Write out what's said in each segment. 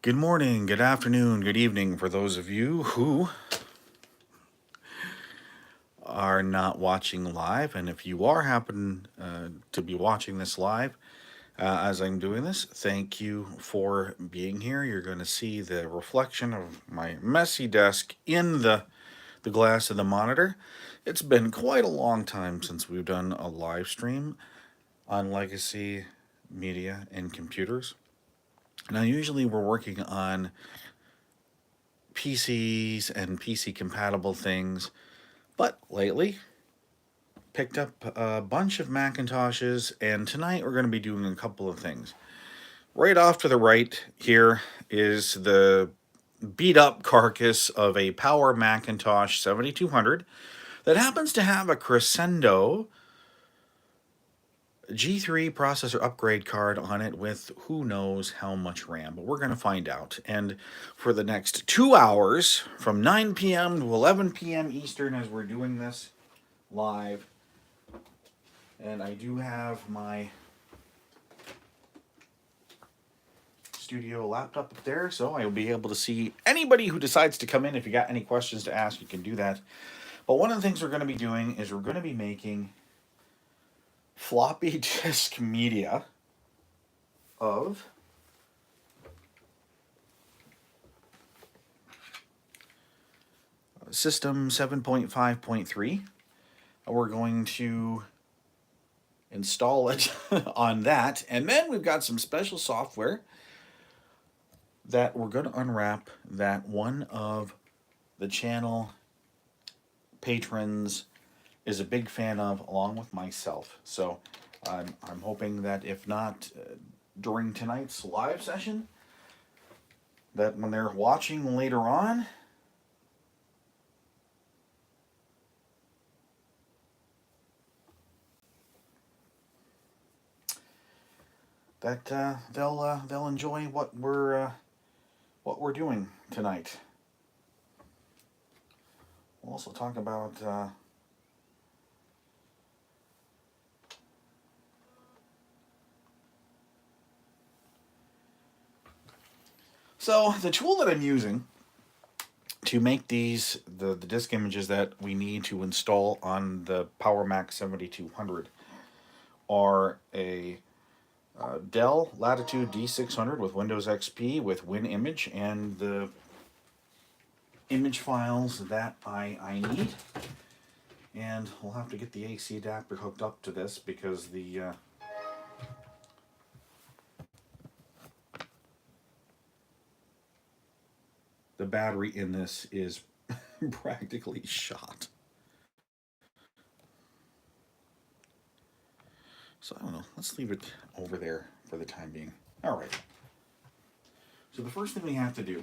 Good morning, good afternoon, good evening for those of you who are not watching live. And if you are happen to be watching this live as I'm doing this, thank you for being here. You're going to see the reflection of my messy desk in the glass of the monitor. It's been quite a long time since we've done a live stream on legacy media and computers. Now, usually we're working on PCs and PC compatible things, but lately picked up a bunch of Macintoshes, and tonight we're going to be doing a couple of things. Right off to the right here is the beat up carcass of a Power Macintosh 7200 that happens to have a Crescendo G3 processor upgrade card on it with who knows how much RAM, but we're going to find out. And for the next 2 hours, from 9 p.m. to 11 p.m. Eastern, as we're doing this live, and I do have my studio laptop up there, so I will be able to see anybody who decides to come in. If you got any questions to ask, you can do that. But one of the things we're going to be doing is we're going to be making floppy disk media of System 7.5.3. We're going to install it on that, and then we've got some special software that we're going to unwrap that one of the channel patrons is a big fan of, along with myself. So I'm hoping that if not during tonight's live session, that when they're watching later on, that they'll enjoy what we're doing tonight. We'll also talk about so the tool that I'm using to make the disk images that we need to install on the Power Mac 7200 are a Dell Latitude D600 with Windows XP with WinImage and the image files that I need. And we'll have to get the AC adapter hooked up to this because the battery in this is practically shot. So I don't know. Let's leave it over there for the time being. All right. So the first thing we have to do,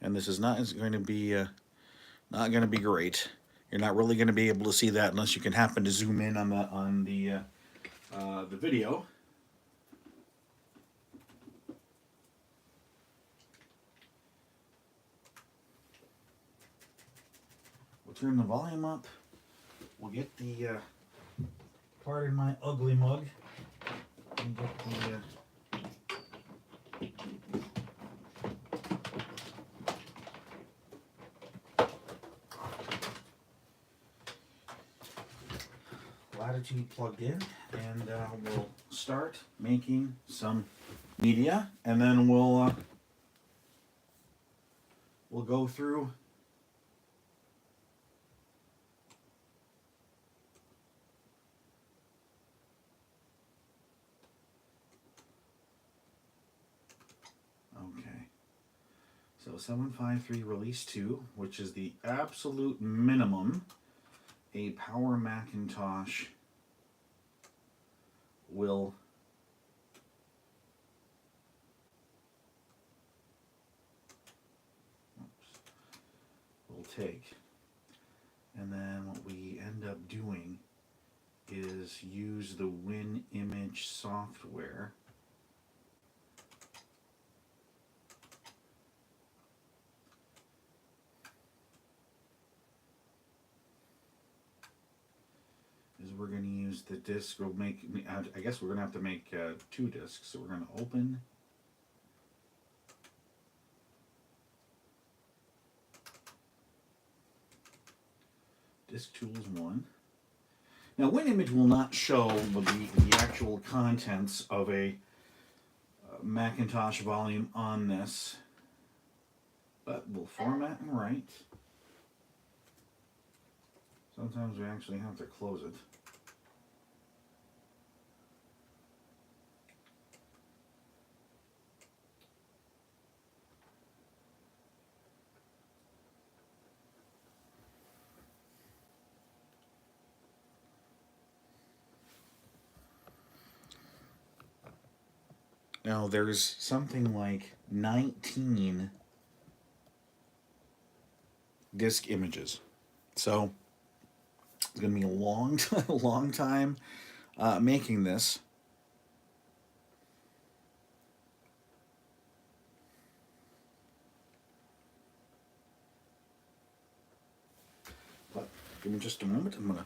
and this is not going to be great. You're not really going to be able to see that unless you can happen to zoom in on the video. We'll turn the volume up. We'll get the pardon my ugly mug, and get the Latitude plugged in, and we'll start making some media, and then we'll go through okay. So 753 release 2, which is the absolute minimum a Power Macintosh will take. And then what we end up doing is use the WinImage software is we're going to use the disc. We'll make. I guess we're gonna have to make 2 discs. So we're gonna open. Disk tools 1. Now, WinImage will not show the actual contents of a Macintosh volume on this, but we'll format and write. Sometimes we actually have to close it. Now, there's something like 19 disk images. So, it's going to be a long, long time making this. But give me just a moment. I'm going to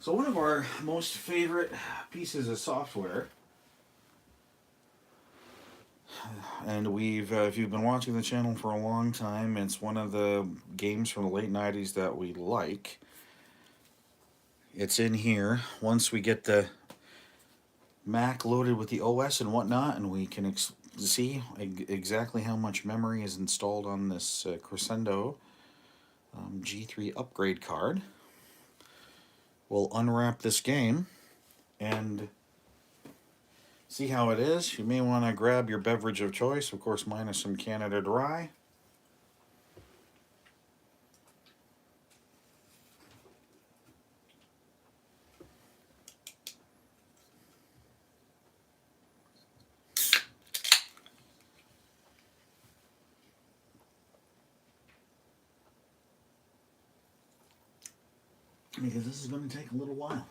So one of our most favorite pieces of software, and if you've been watching the channel for a long time, it's one of the games from the late 90s that we like. It's in here. Once we get the Mac loaded with the OS and whatnot, and we can see exactly how much memory is installed on this Crescendo G3 upgrade card. We'll unwrap this game and see how it is. You may want to grab your beverage of choice. Of course, mine is some Canada Dry. Because this is going to take a little while,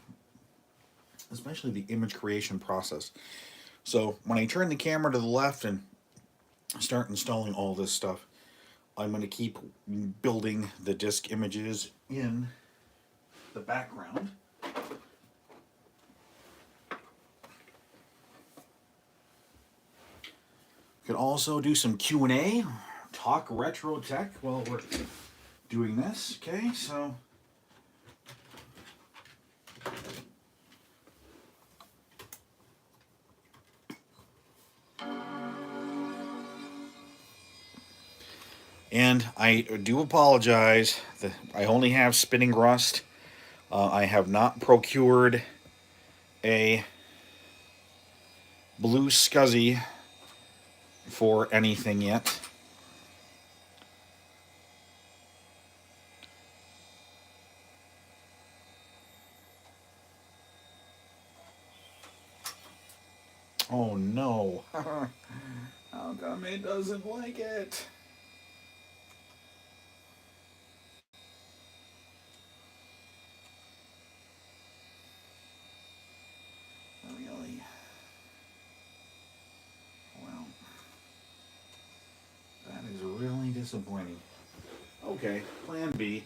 especially the image creation process. So when I turn the camera to the left and start installing all this stuff, I'm going to keep building the disk images in the background. We can also do some Q&A, talk retro tech while we're doing this. Okay, so and I do apologize. I only have spinning rust. I have not procured a blue SCSI for anything yet. Oh no. How come it doesn't like it? Really? Well, that is really disappointing. Okay, plan B.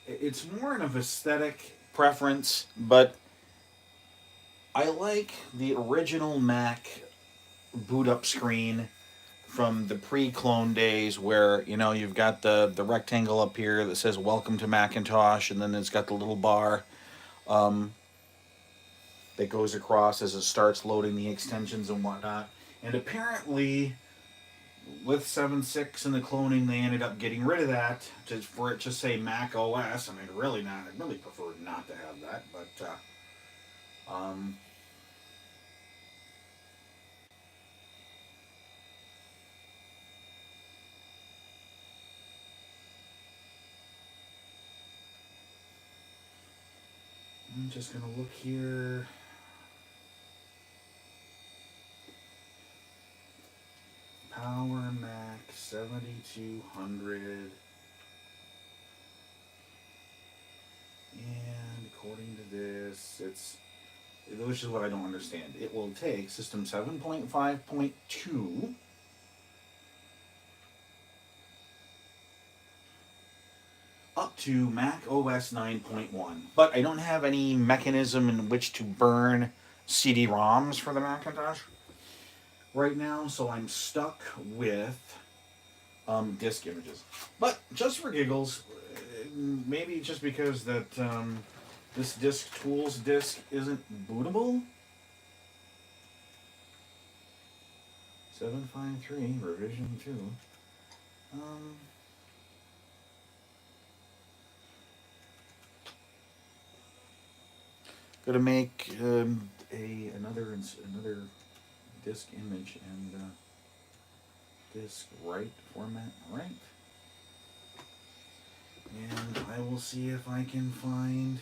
It's more of aesthetic preference, but I like the original Mac boot up screen from the pre-clone days where, you know, you've got the rectangle up here that says welcome to Macintosh, and then it's got the little bar that goes across as it starts loading the extensions and whatnot. And apparently with 7.6 and the cloning, they ended up getting rid of that for it to say Mac OS. I mean, I really prefer not to have that, but I'm just going to look here. Power Mac 7200. And according to this, which is what I don't understand. It will take System 7.5.2 up to Mac OS 9.1. But I don't have any mechanism in which to burn CD-ROMs for the Macintosh right now, so I'm stuck with disk images. But just for giggles, maybe just because that this disk tools disk isn't bootable. 753 revision 2. Gonna make another disk image and disk write format right. And I will see if I can find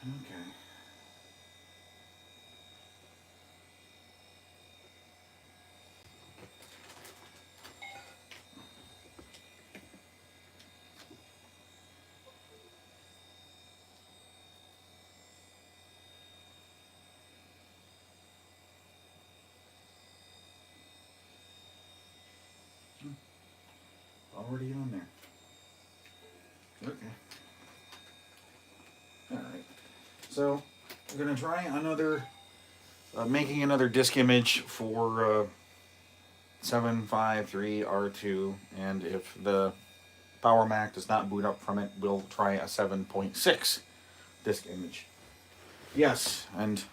Okay. Already on there. Okay. Alright. So, I'm going to try making another disk image for 753R2, and if the Power Mac does not boot up from it, we'll try a 7.6 disk image. Yes, and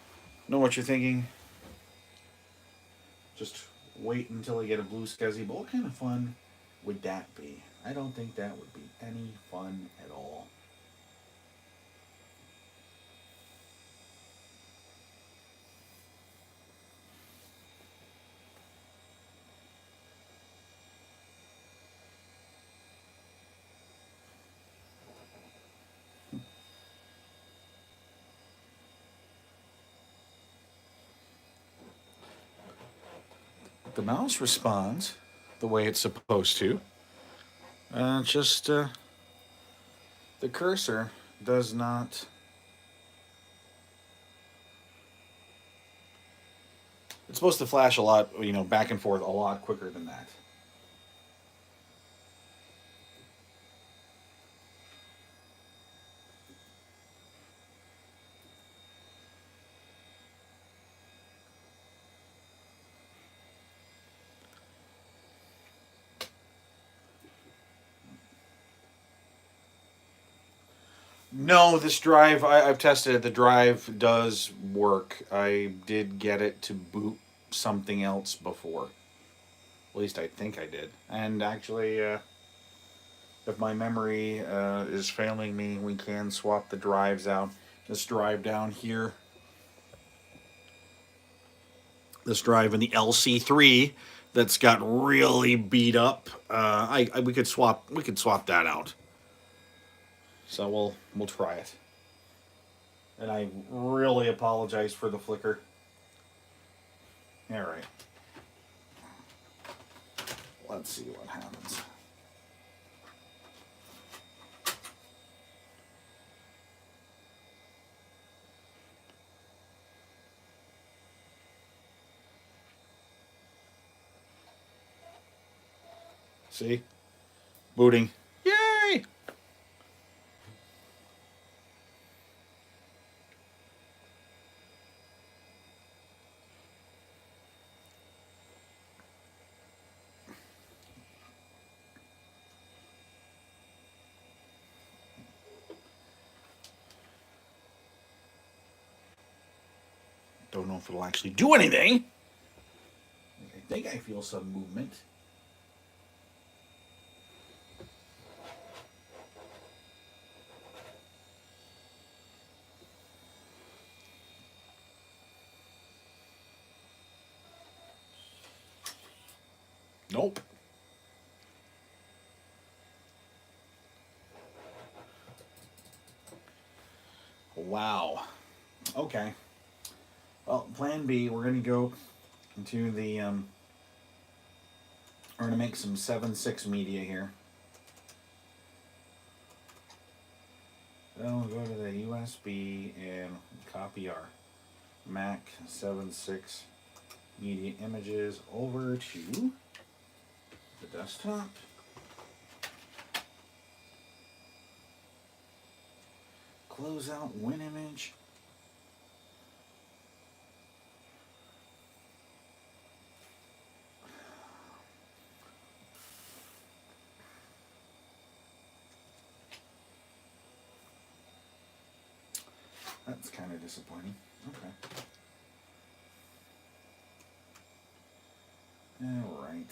know what you're thinking. Just wait until I get a blue SCSI, but what kind of fun would that be? I don't think that would be any fun at all. The mouse responds the way it's supposed to. The cursor does not. It's supposed to flash a lot, back and forth a lot quicker than that. No, this drive, I've tested it. The drive does work. I did get it to boot something else before. At least I think I did. And actually, if my memory is failing me, we can swap the drives out. This drive down here, this drive in the LC3 that's got really beat up. We could swap that out. So we'll try it. And I really apologize for the flicker. All right. Let's see what happens. See? Booting. Yay! Don't know if it'll actually do anything. I think I feel some movement. Nope. Wow. Okay. Well, plan B, we're going to go into the, we're going to make some 7.6 media here. Then we'll go to the USB and copy our Mac 7.6 media images over to the desktop. Close out WinImage. That's kind of disappointing. Okay. All right.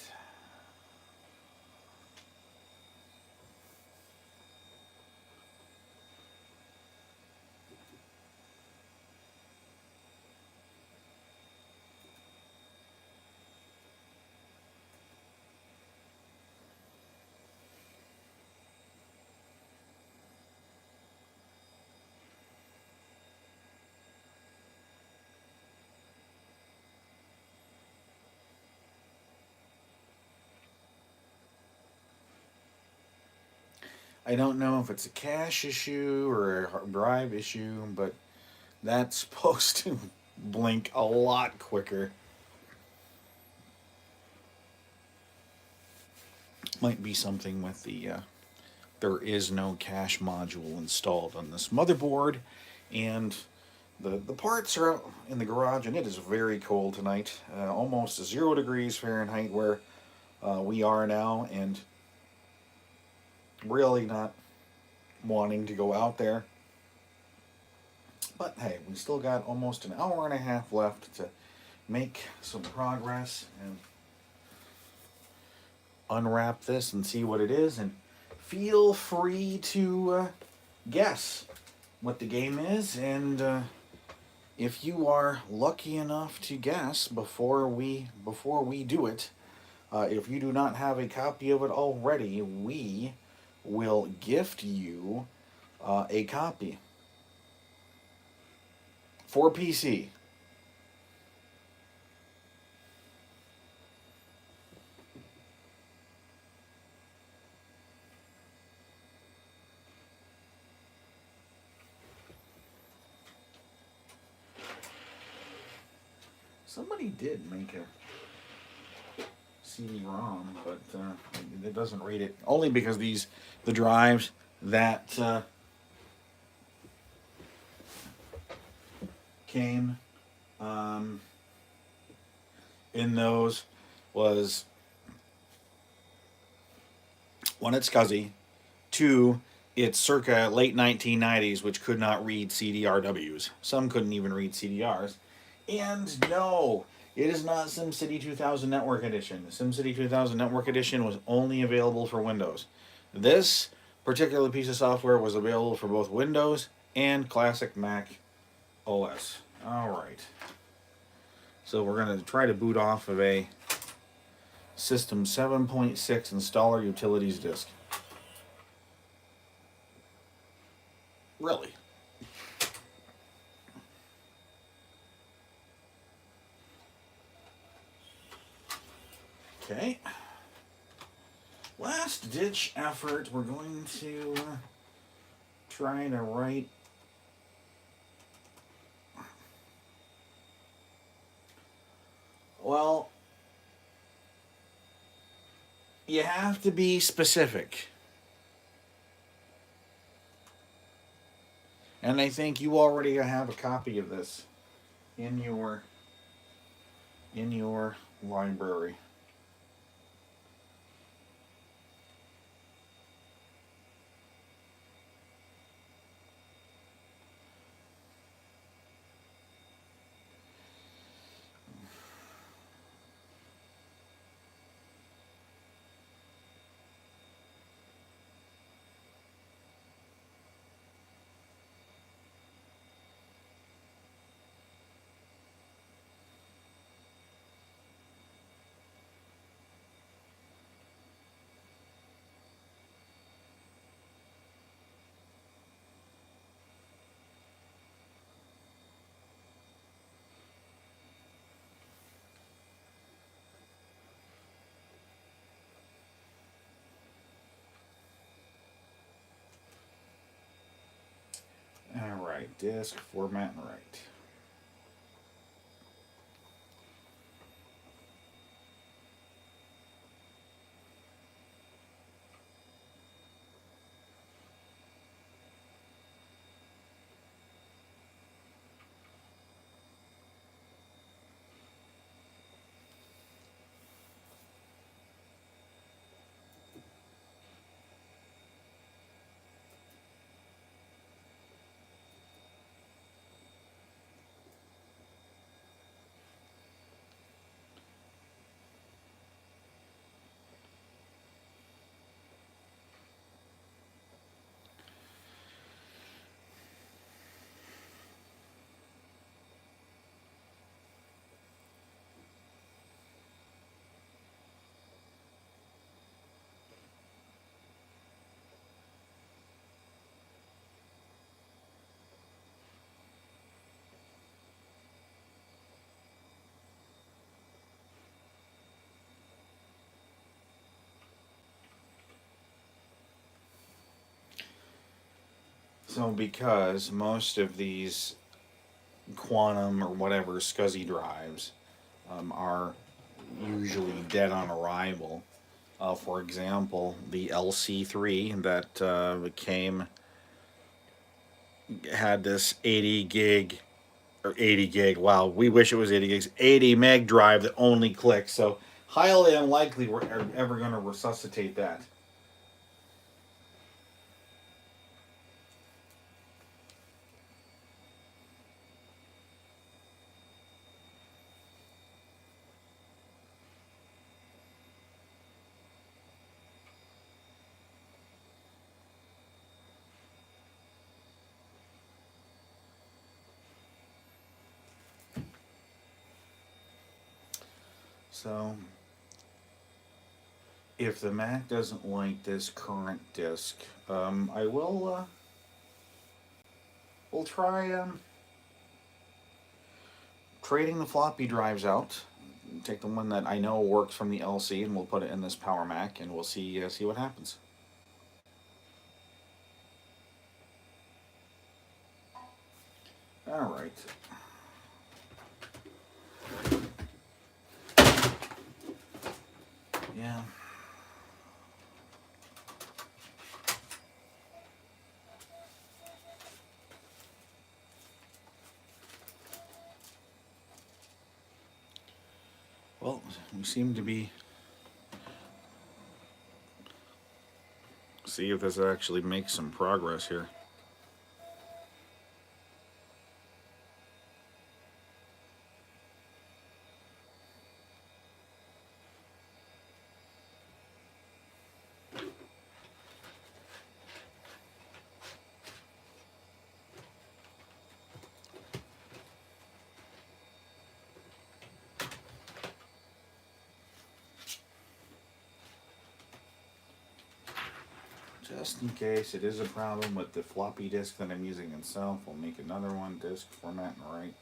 I don't know if it's a cache issue or a drive issue, but that's supposed to blink a lot quicker. Might be something with the there is no cache module installed on this motherboard, and the parts are out in the garage, and it is very cold tonight, almost 0 degrees Fahrenheit where we are now, and really not wanting to go out there. But hey, we still got almost an hour and a half left to make some progress and unwrap this and see what it is, and feel free to guess what the game is, and if you are lucky enough to guess before we do it, if you do not have a copy of it already, we will gift you a copy for PC. Somebody did make a CD-ROM, but it doesn't read it. Only because the drives that came in those was, one, it's SCSI, two, it's circa late 1990s, which could not read CDRWs. Some couldn't even read CDRs. And no, it is not SimCity 2000 Network Edition. The SimCity 2000 Network Edition was only available for Windows. This particular piece of software was available for both Windows and classic Mac OS. Alright. So we're going to try to boot off of a System 7.6 installer utilities disk. Really? Okay. Last ditch effort, we're going to try to write well, you have to be specific. And I think you already have a copy of this in your library. right. Disk format and right. So because most of these quantum or whatever SCSI drives are usually dead on arrival. For example, the LC3 that had this 80 gig or 80 gig. Wow, we wish it was 80 gigs. 80 meg drive that only clicks. So highly unlikely we're ever going to resuscitate that. So if the Mac doesn't like this current disk, I will we'll try trading the floppy drives out. Take the one that I know works from the LC, and we'll put it in this Power Mac, and we'll see what happens. All right. Yeah. Well, we seem to be. See if this actually makes some progress here. Just in case it is a problem with the floppy disk that I'm using itself, we'll make another one, disk format and right.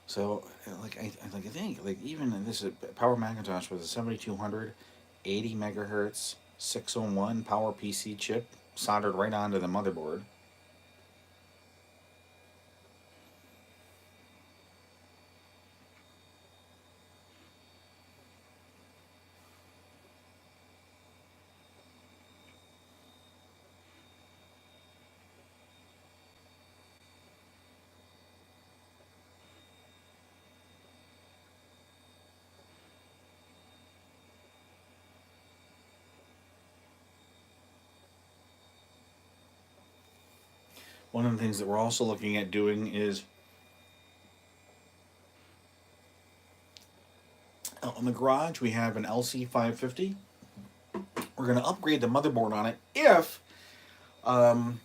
So, I think like even in this Power Macintosh with a 7200, 80 megahertz, 601 Power PC chip soldered right onto the motherboard. One of the things that we're also looking at doing is on the garage we have an LC 550. We're going to upgrade the motherboard on it if um,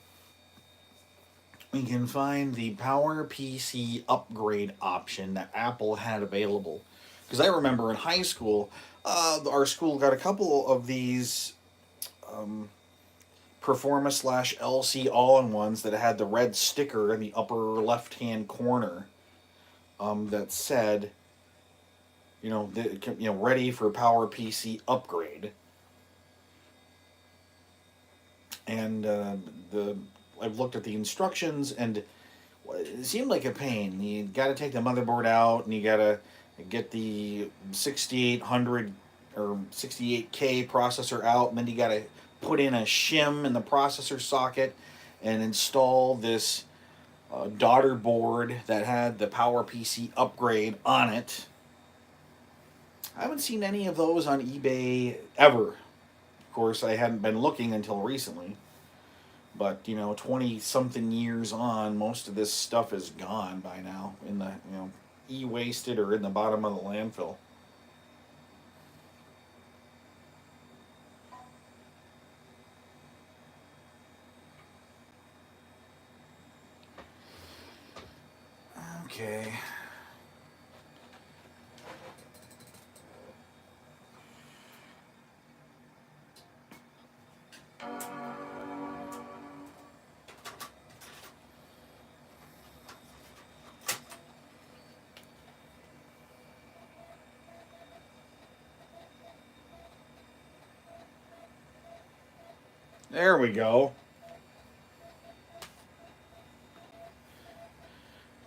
we can find the Power PC upgrade option that Apple had available. Because I remember in high school, Our school got a couple of these Performa slash LC all-in-ones that had the red sticker in the upper left-hand corner that said, ready for Power PC upgrade. And the I've looked at the instructions, and it seemed like a pain. You got to take the motherboard out, and you got to get the 6800 or 68K processor out, and then you got to put in a shim in the processor socket and install this daughter board that had the Power PC upgrade on it. I haven't seen any of those on eBay ever. Of course, I hadn't been looking until recently. But 20 something years on, most of this stuff is gone by now in the e-wasted or in the bottom of the landfill. Okay. There we go.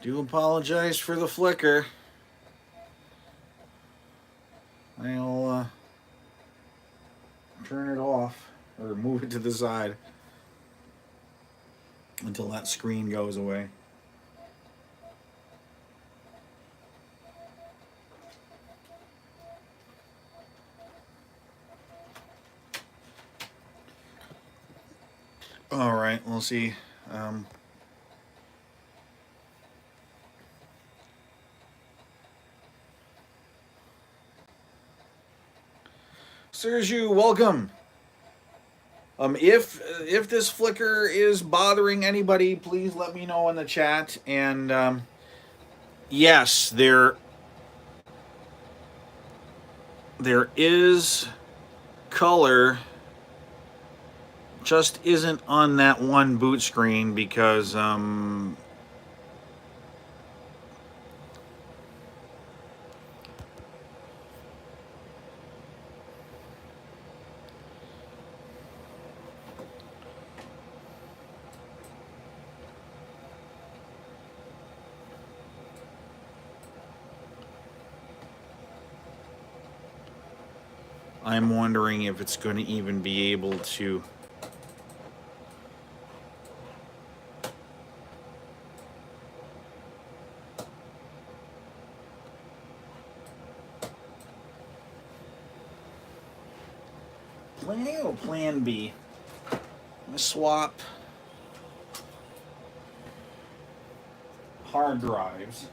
Do apologize for the flicker. I'll turn it off or move it to the side until that screen goes away. All right, we'll see. Sergio, welcome. If this flicker is bothering anybody, please let me know in the chat. And yes, there is color, just isn't on that one boot screen because I'm wondering if it's going to even be able to. Plan B. I'm going to swap hard drives.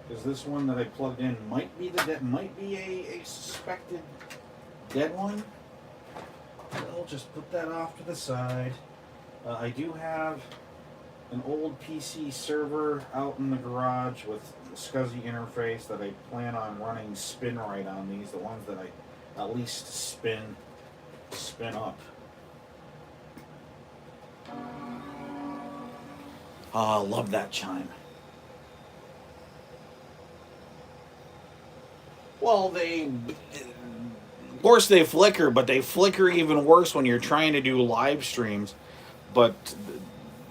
Because this one that I plugged in might be a suspected dead one. I'll just put that off to the side. I do have an old PC server out in the garage with a SCSI interface that I plan on running SpinRite on these, the ones that I at least spin up. I love that chime. Well, of course they flicker, but they flicker even worse when you're trying to do live streams. But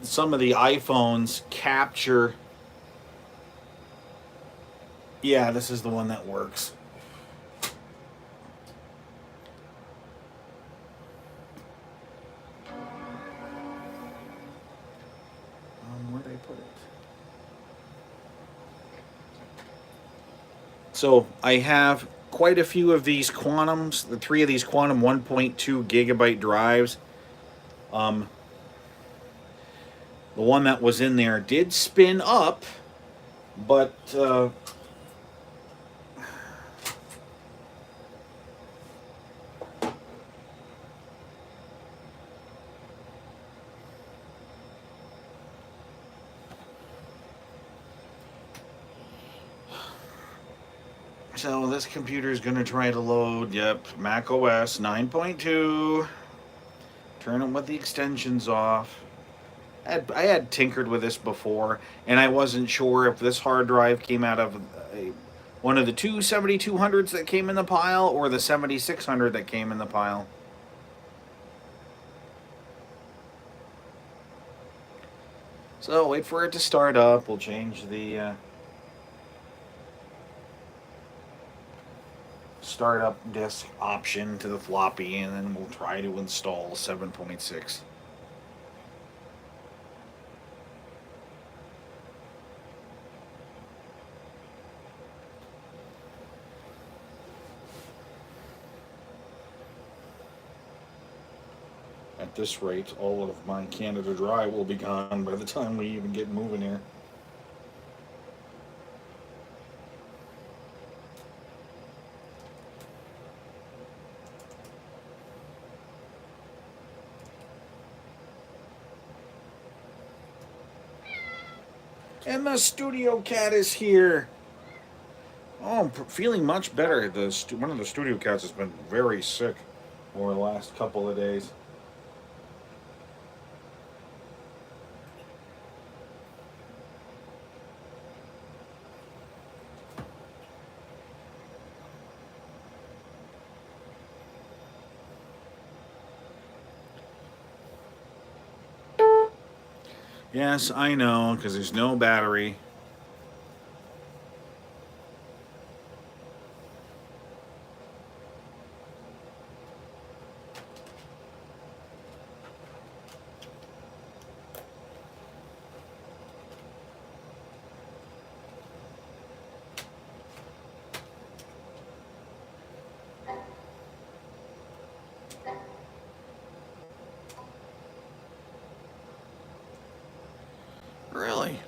some of the iPhones capture. Yeah, this is the one that works. Where'd I put it? So I have quite a few of these Quantums, the 3 of these Quantum 1.2 gigabyte drives. The one that was in there did spin up, but So this computer is going to try to load, yep, Mac OS 9.2. Turn it with the extensions off. I had tinkered with this before, and I wasn't sure if this hard drive came out of one of the two 7200s that came in the pile or the 7600 that came in the pile. So wait for it to start up. We'll change the startup disk option to the floppy, and then we'll try to install 7.6. At this rate, all of my Canada Dry will be gone by the time we even get moving here. And the studio cat is here. Oh, I'm feeling much better. One of the studio cats has been very sick over the last couple of days. Yes, I know, because there's no battery. Really?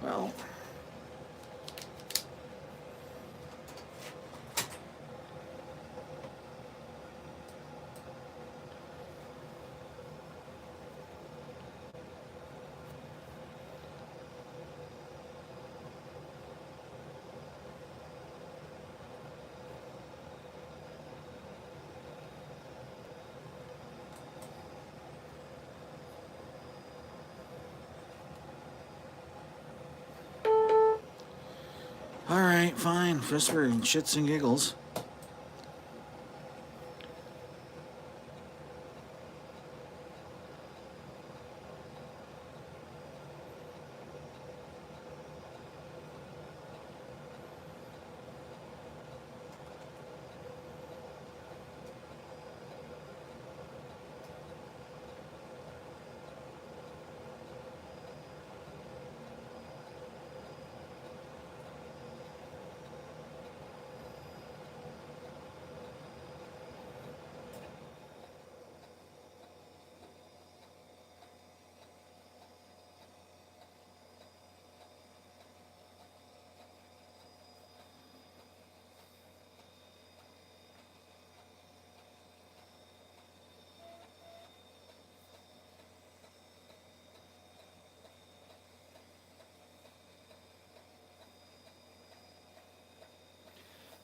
Well, all right, fine. Just for shits and giggles.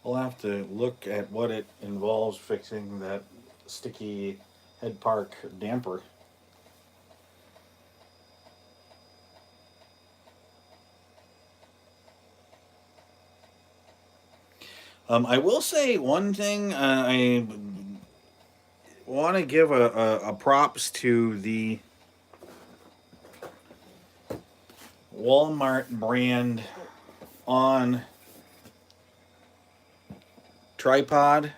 We'll have to look at what it involves fixing that sticky head park damper. I will say one thing. I want to give a props to the Walmart brand on tripod.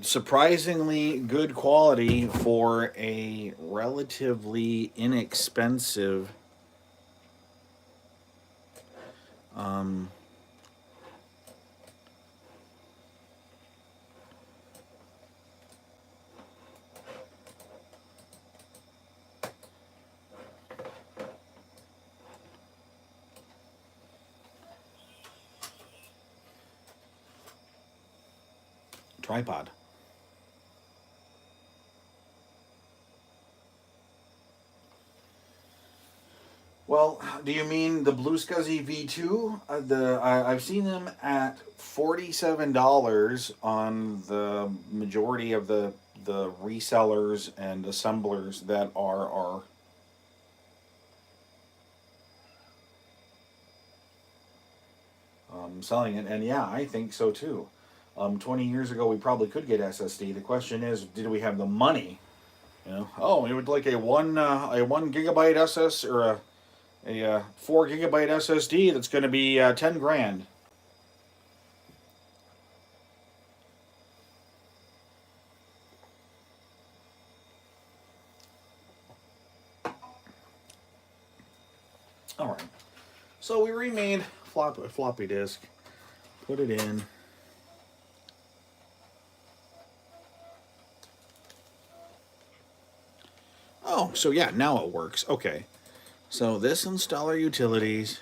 Surprisingly good quality for a relatively inexpensive um, tripod. Do you mean the Blue Scuzzy V2? I've seen them at $47 on the majority of the resellers and assemblers that are selling it. And yeah, I think so too. 20 years ago, we probably could get SSD. The question is, did we have the money? You know, oh, it would like a 1 gigabyte SS or a 4 gigabyte SSD that's going to be 10 grand. All right. So we remade floppy disk, put it in. Oh, so yeah, now it works. Okay. So this installer utilities.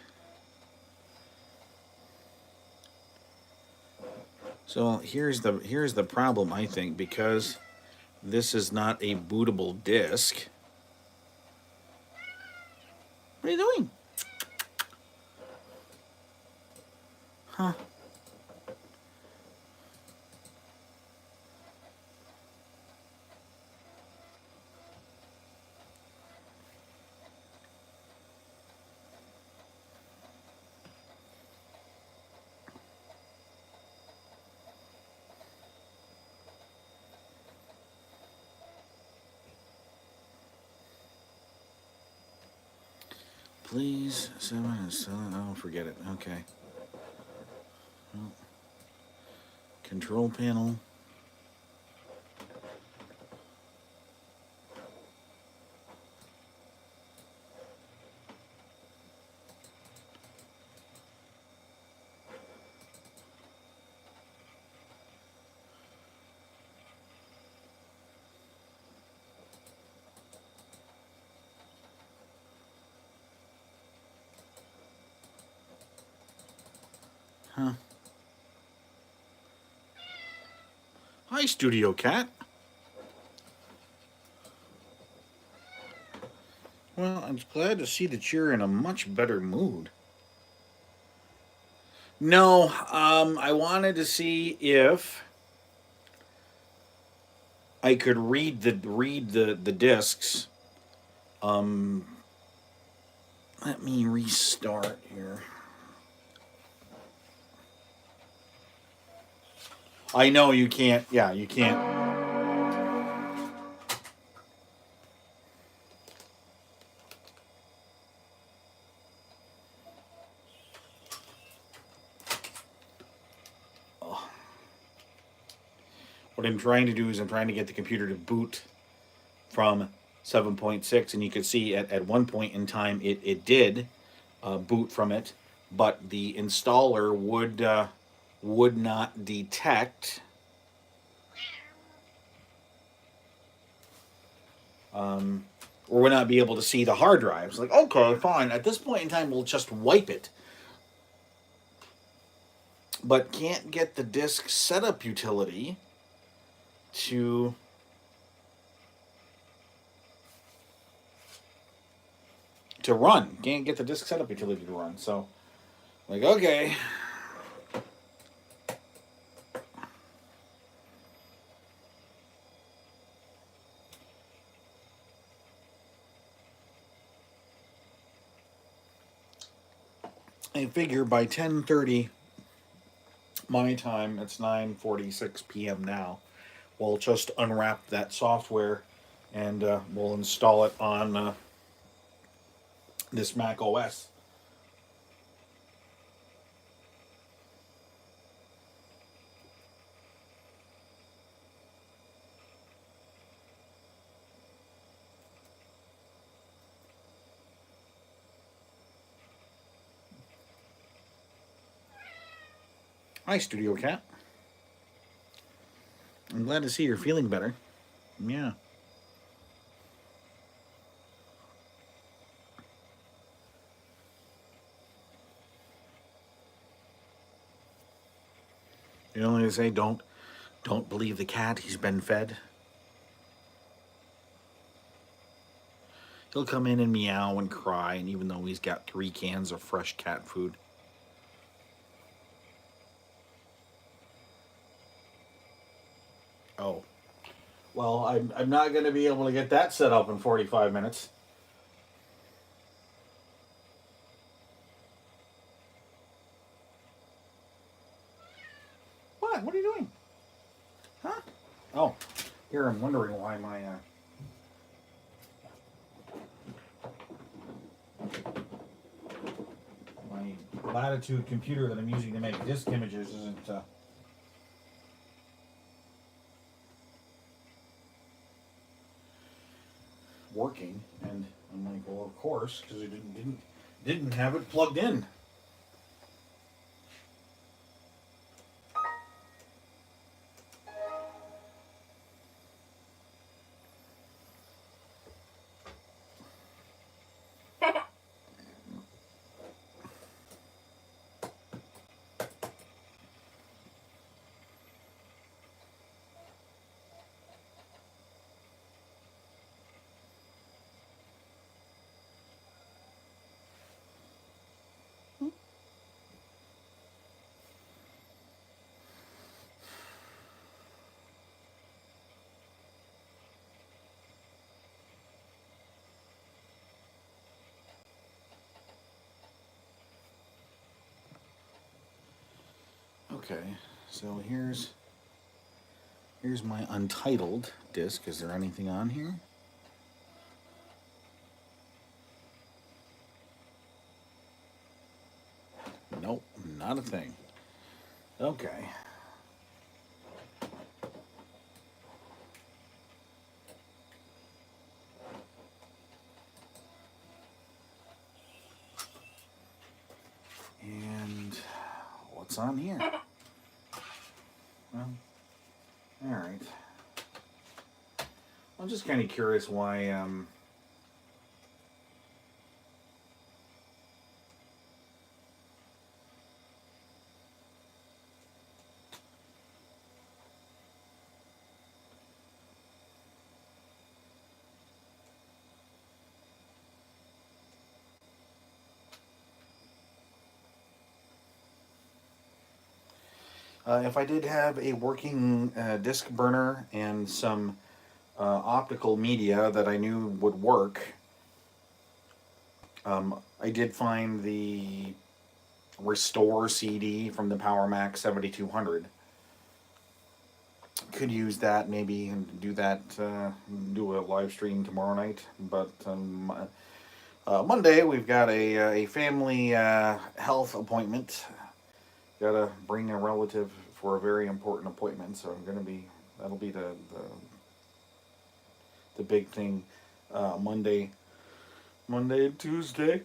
So here's the problem, I think, because this is not a bootable disk. What are you doing? Huh. Please, 7, oh, forget it. Okay. Well, control panel. Huh. Hi, Studio Cat. Well, I'm glad to see that you're in a much better mood. No, I wanted to see if I could read the discs. Um, Let me restart here. I know you can't. Yeah, you can't. What I'm trying to do is I'm trying to get the computer to boot from 7.6, and you could see at one point in time it did boot from it, but the installer would not detect or would not be able to see the hard drives. Like, okay, fine. At this point in time, we'll just wipe it, but can't get the disk setup utility to run. Can't get the disk setup utility to run. So, like, okay. I figure by 10:30 my time, it's 9:46 p.m. now. We'll just unwrap that software and we'll install it on this Mac OS. Hi, Studio Cat. I'm glad to see you're feeling better. Yeah. You know what they say? Don't believe the cat. He's been fed. He'll come in and meow and cry, and even though he's got 3 cans of fresh cat food. Oh. Well, I'm not going to be able to get that set up in 45 minutes. What? What are you doing? Huh? Oh, here I'm wondering why my Latitude computer that I'm using to make disk images isn't working, and I'm like, well, of course, because I didn't have it plugged in. Okay, so here's my untitled disc. Is there anything on here? Nope, not a thing. Okay. And what's on here? Well, all right. I'm just kind of curious why if I did have a working disc burner and some optical media that I knew would work, I did find the Restore CD from the Power Mac 7200. Could use that maybe and do that, do a live stream tomorrow night. But Monday we've got a family health appointment. Got to bring a relative for a very important appointment, so I'm gonna be that'll be the big thing Monday, and Tuesday.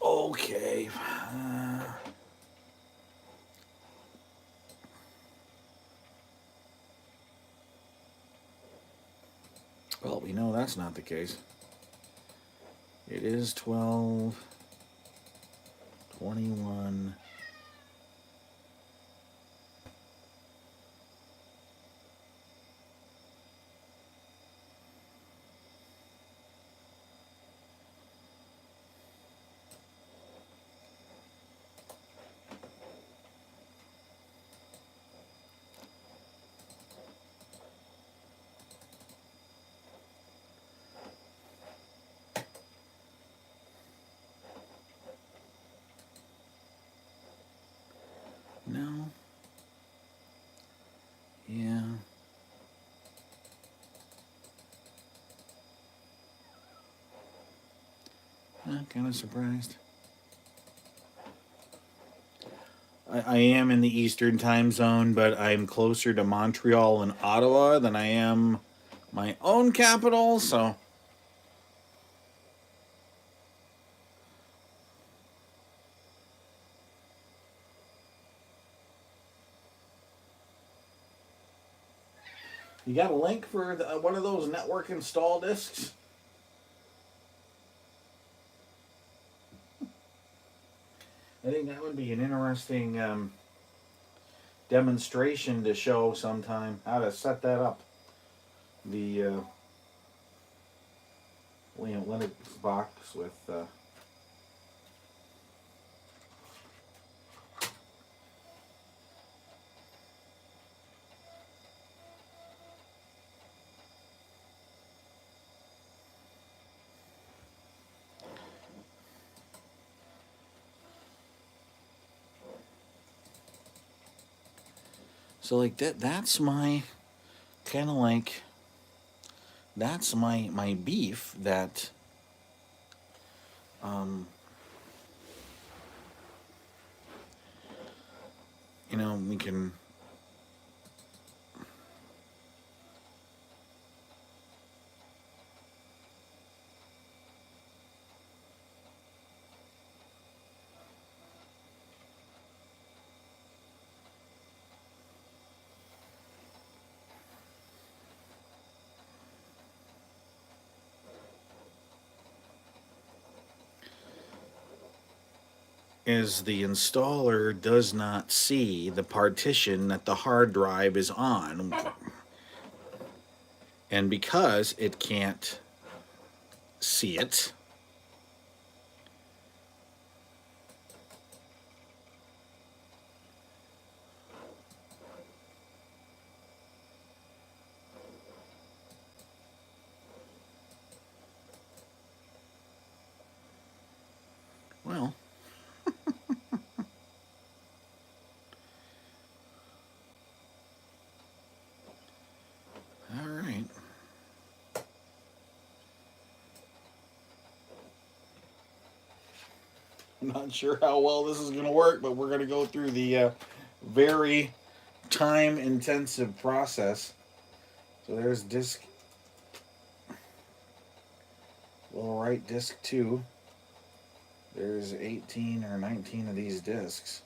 Okay. Well, we know that's not the case. It is 12:21. No. Yeah. Kind of surprised. I am in the Eastern time zone, but I'm closer to Montreal and Ottawa than I am my own capital, so. You got a link for one of those network install discs? I think that would be an interesting demonstration to show sometime how to set that up. the Linux box with so like that's my kind of like that's my beef that um we can. Is the installer does not see the partition that the hard drive is on, and because it can't see it, well, all right. I'm not sure how well this is going to work, but we're going to go through the very time intensive process. So there's disk, little right disk 2. There's 18 or 19 of these disks.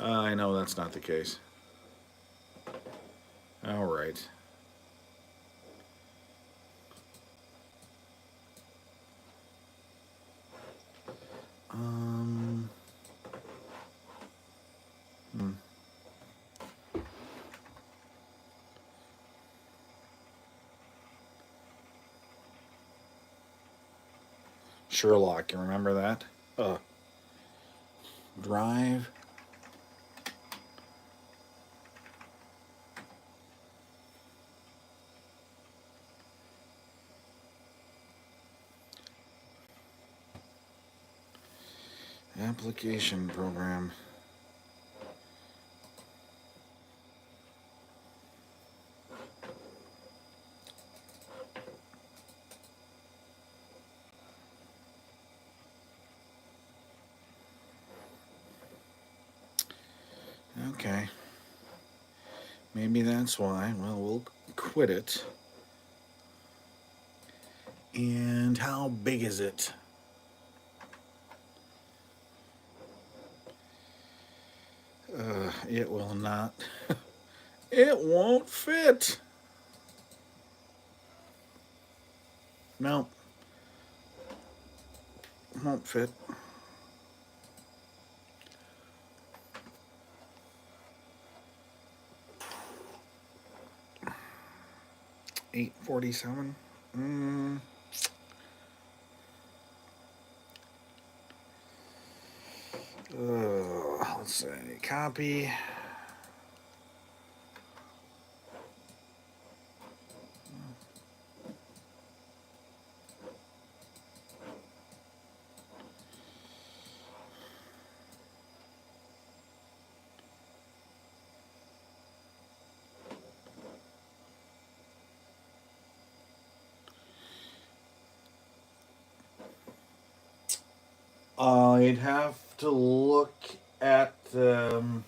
I know that's not the case. All right. Um. Hmm. Sherlock, you remember that? Drive. Application program. Okay. Maybe that's why. Well, we'll quit it. And how big is it? It will not. It won't fit. No, won't fit. 847. Let's see. Copy. I'd have to look at um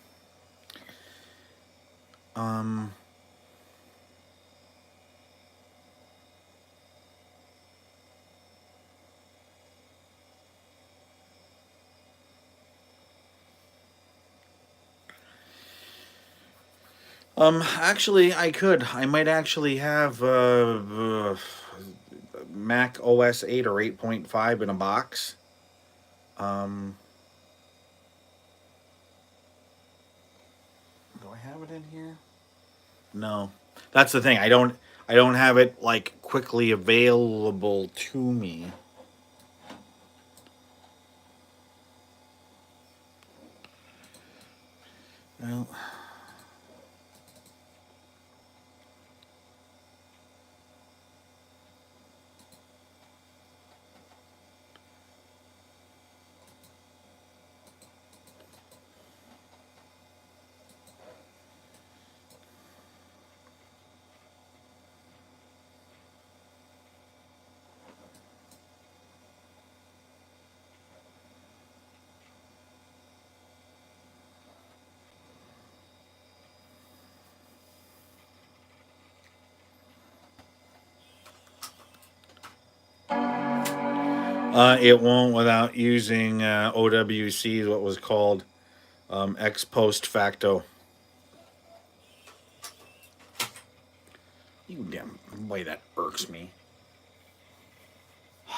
actually I could. I might actually have Mac OS 8 or 8.5 in a box. Um, do I have it in here? No, that's the thing. I don't have it like quickly available to me. Well, it won't without using OWC, what was called ex post facto. You damn way that irks me. Of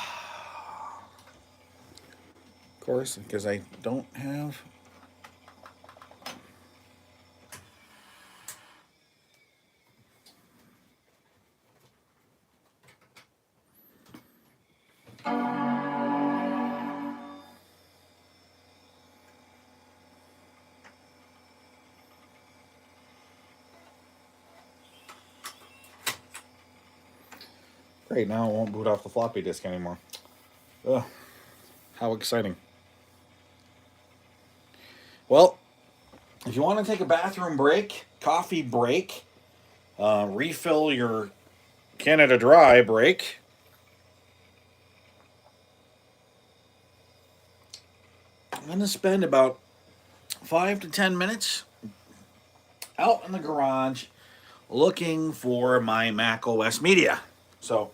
course, because I don't have. Great, now it won't boot off the floppy disk anymore. Ugh, how exciting. Well, if you want to take a bathroom break, coffee break, refill your Canada Dry break, I'm going to spend about 5 to 10 minutes out in the garage looking for my Mac OS media. So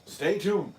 stay tuned.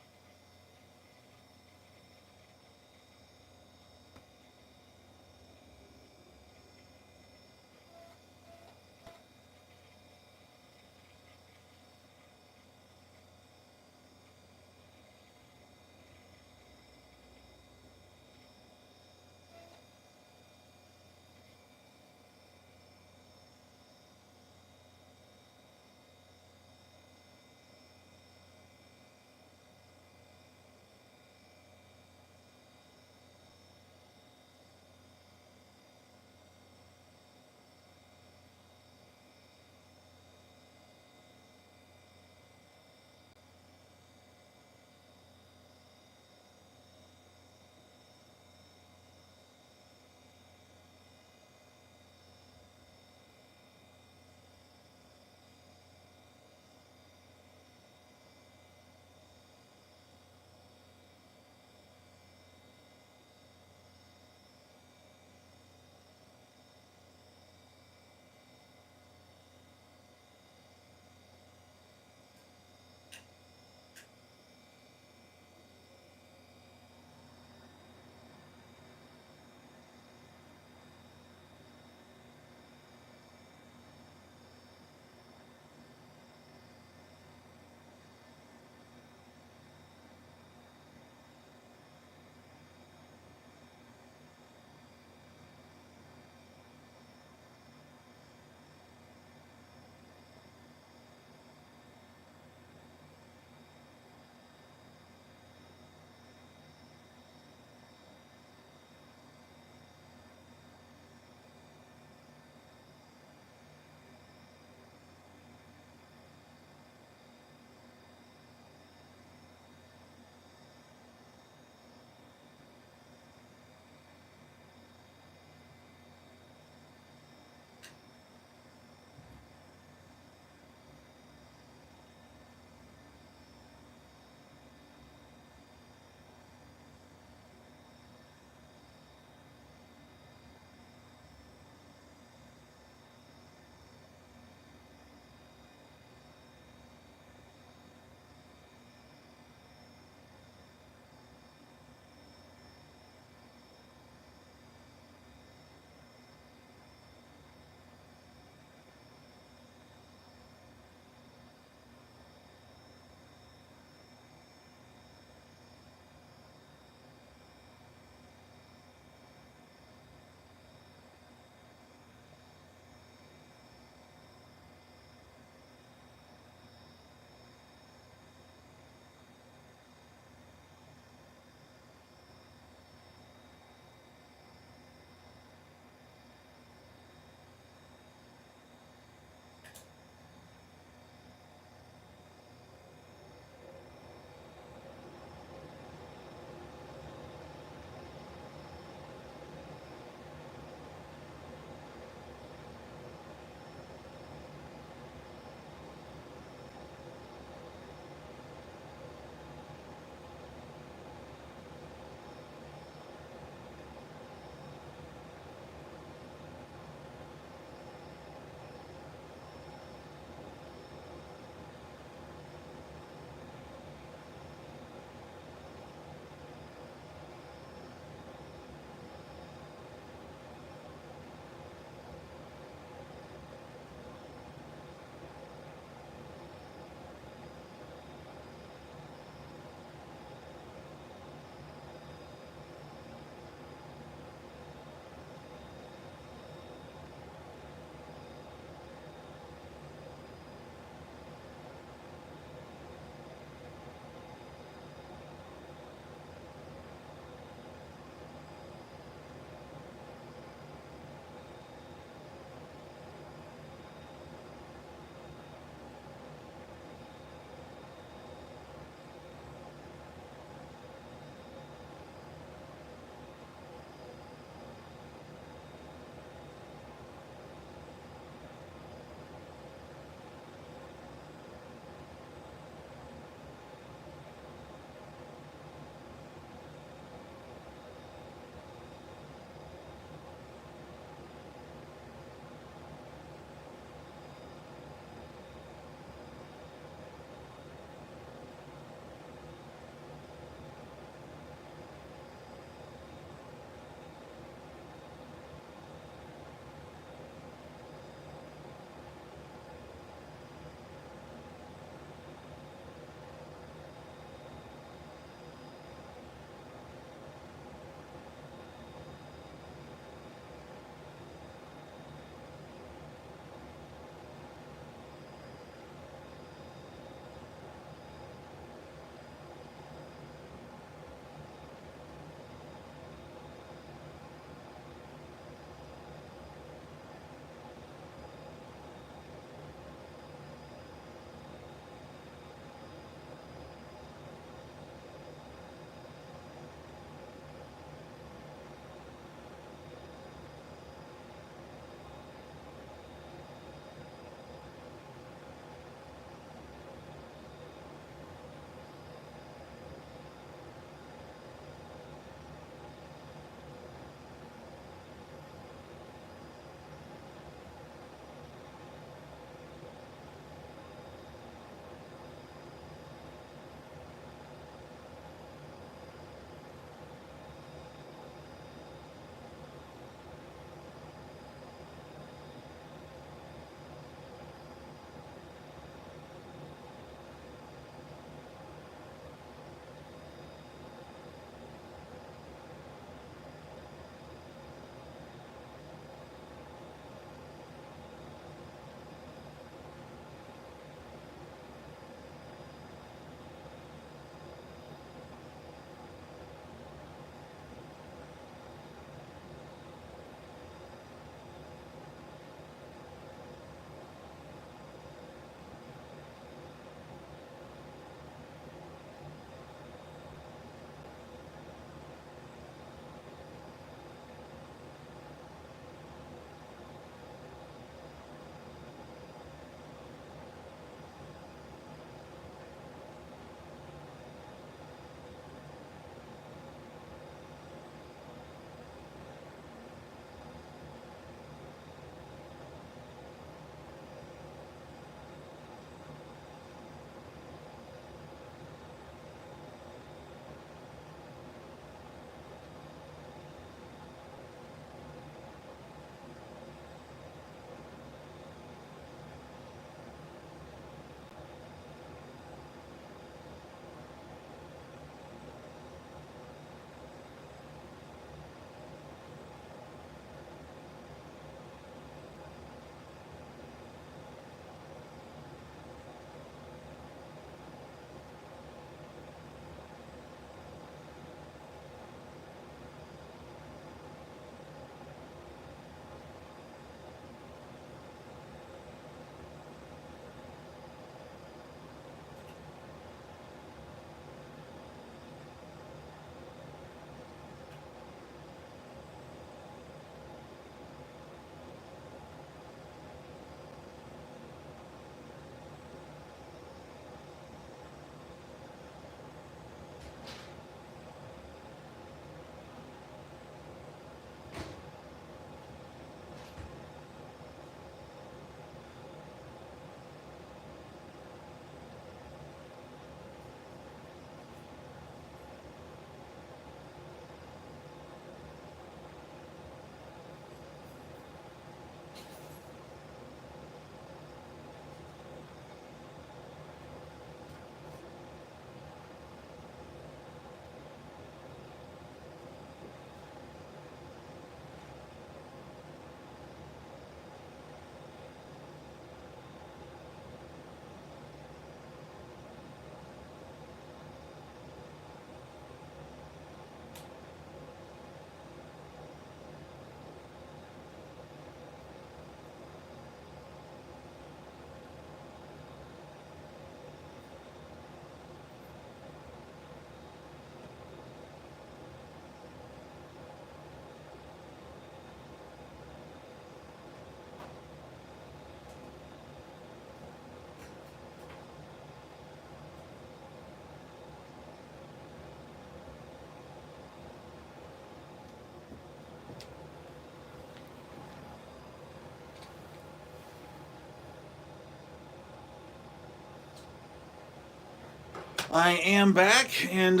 I am back, and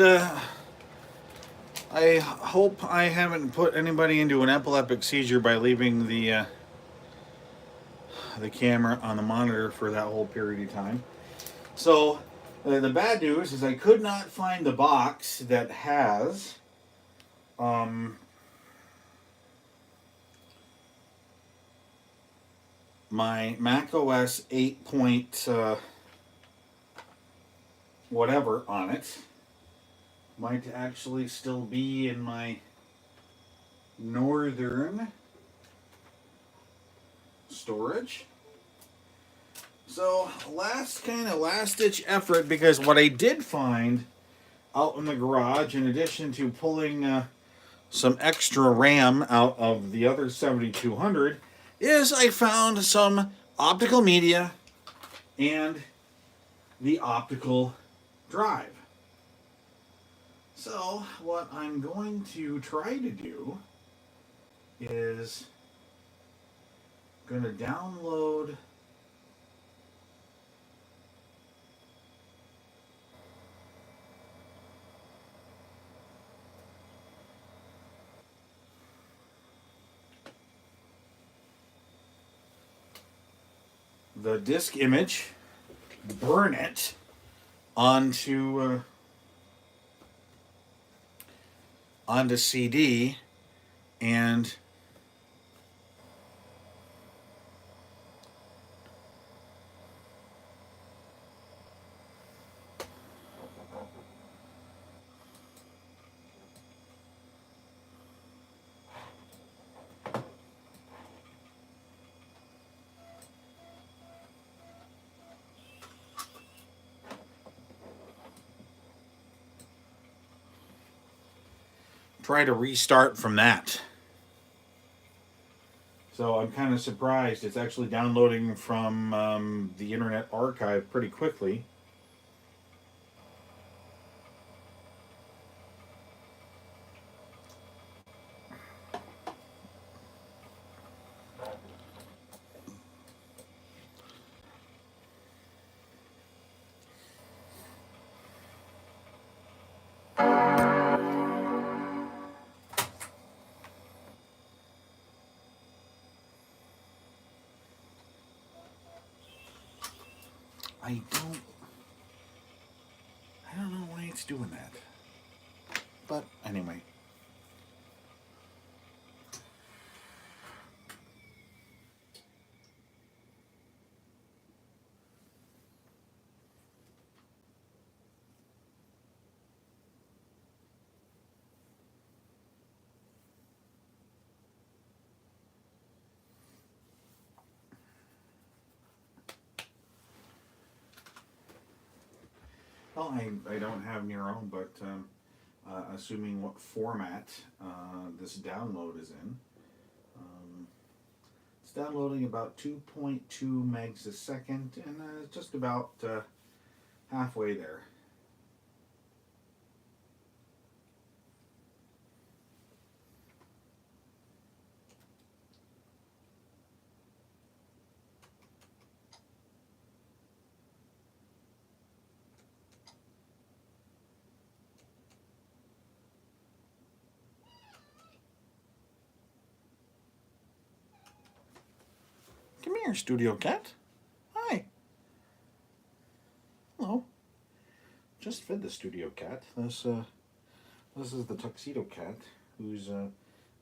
I hope I haven't put anybody into an epileptic seizure by leaving the camera on the monitor for that whole period of time. So, the bad news is I could not find the box that has um, my Mac OS 8 point whatever on it. Might actually still be in my northern storage. So last ditch effort, because what I did find out in the garage, in addition to pulling some extra RAM out of the other 7200, is I found some optical media and the optical drive. So what I'm going to try to do is going to download the disk image, burn it onto CD, and try to restart from that. So I'm kind of surprised it's actually downloading from the Internet Archive pretty quickly. I don't I don't know why it's doing that. But anyway. Well, I don't have Nero, but assuming what format this download is in, it's downloading about 2.2 megs a second, and just about halfway there. Come here, Studio Cat. Hi. Hello. Just fed the Studio Cat. This is the Tuxedo Cat, who's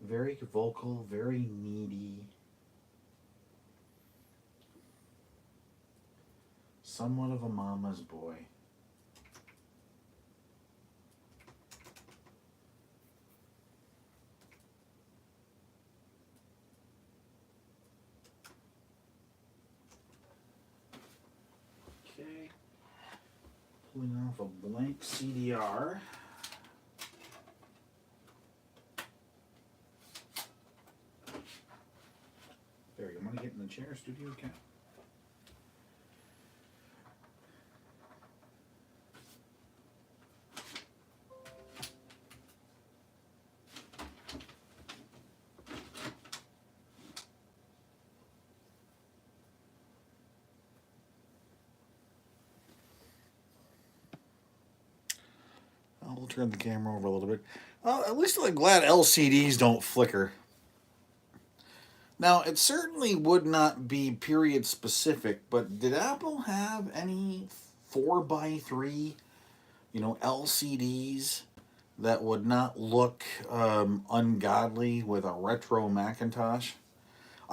very vocal, very needy, somewhat of a mama's boy. Okay. Pulling off a blank CDR. There, you want to get in the chair, Studio Cat? we'll turn the camera over a little bit. At least I'm glad LCDs don't flicker. Now, it certainly would not be period specific, but did Apple have any 4x3, LCDs that would not look ungodly with a retro Macintosh?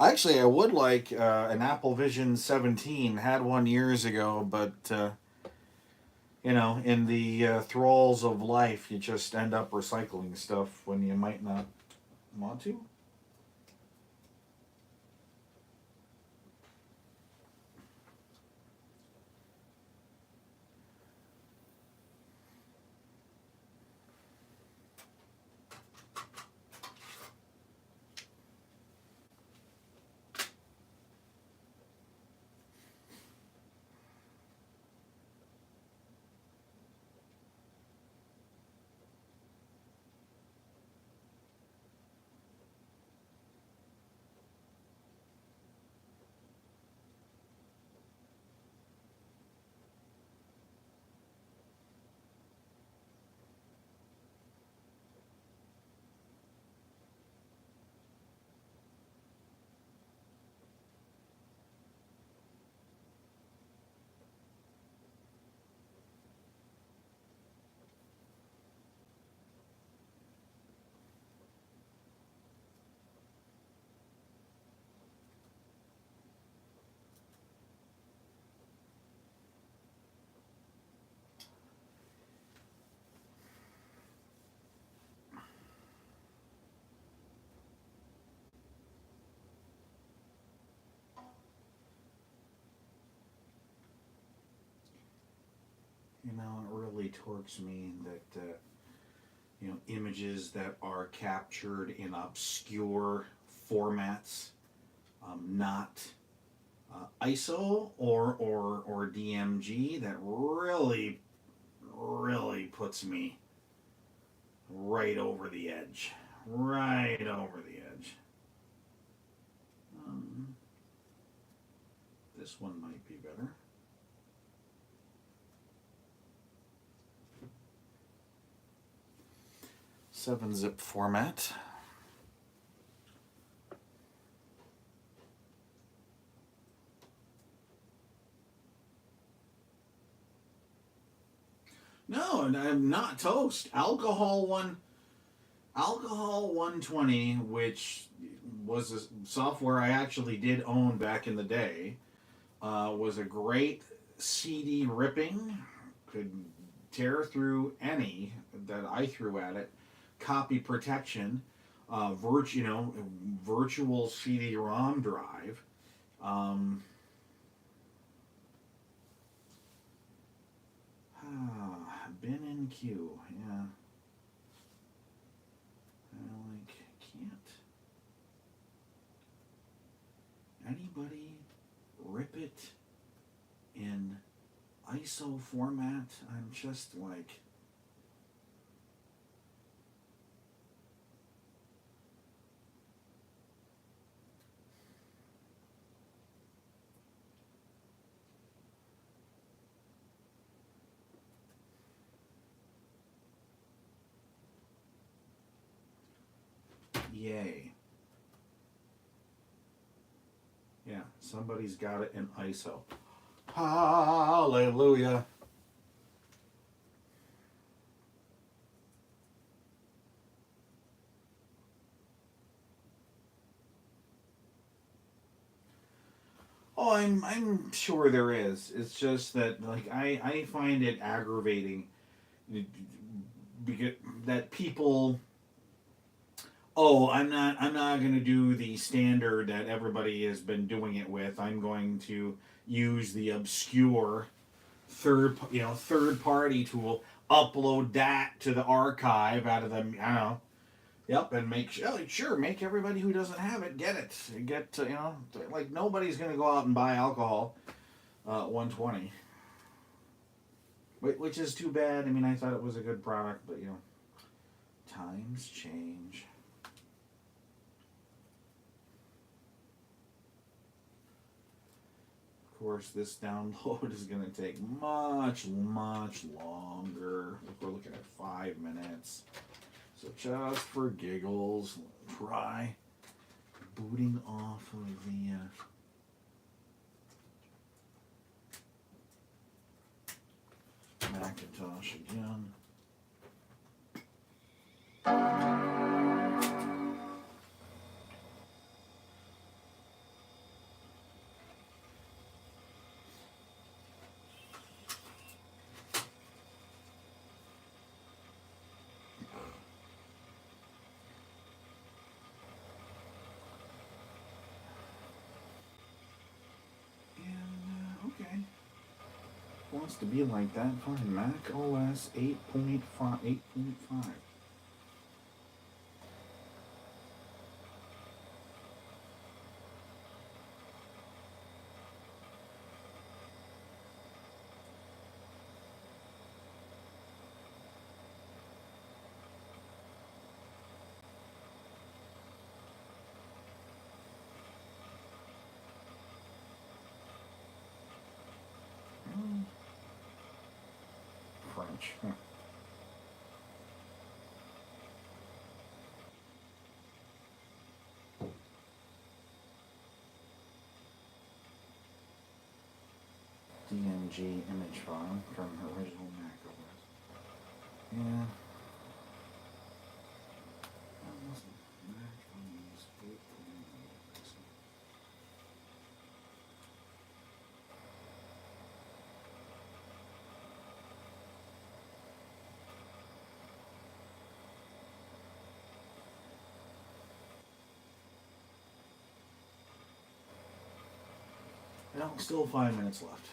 Actually, I would like an Apple Vision 17. Had one years ago, but in the thralls of life, you just end up recycling stuff when you might not want to. It really torques me that images that are captured in obscure formats, not ISO or DMG, that really puts me right over the edge, right over the edge. Um, this one might be better. 7-zip format. No, and I'm not toast. Alcohol 120, which was a software I actually did own back in the day, was a great CD ripping. Could tear through any that I threw at it. Copy protection, virtual CD-ROM drive. Um, bin and Q, yeah. Can't anybody rip it in ISO format? I'm just like, yay. Yeah, somebody's got it in ISO. Hallelujah. Oh, I'm sure there is. It's just that like I find it aggravating because that people, oh, I'm not going to do the standard that everybody has been doing it with. I'm going to use the obscure third party tool, upload that to the archive out of the, I don't know. Yep, and make everybody who doesn't have it get it. Like nobody's going to go out and buy alcohol 120. Which is too bad. I mean, I thought it was a good product, but times change. Of course, this download is going to take much, much longer. We're looking at 5 minutes. So just for giggles, try booting off of the Macintosh again. Okay. Wants to be like that. Fine. Mac OS 8.5. 8.5. French. DMG image file from original Mac OS. Yeah. That wasn't Mac OS 8.0. Well, still 5 minutes left.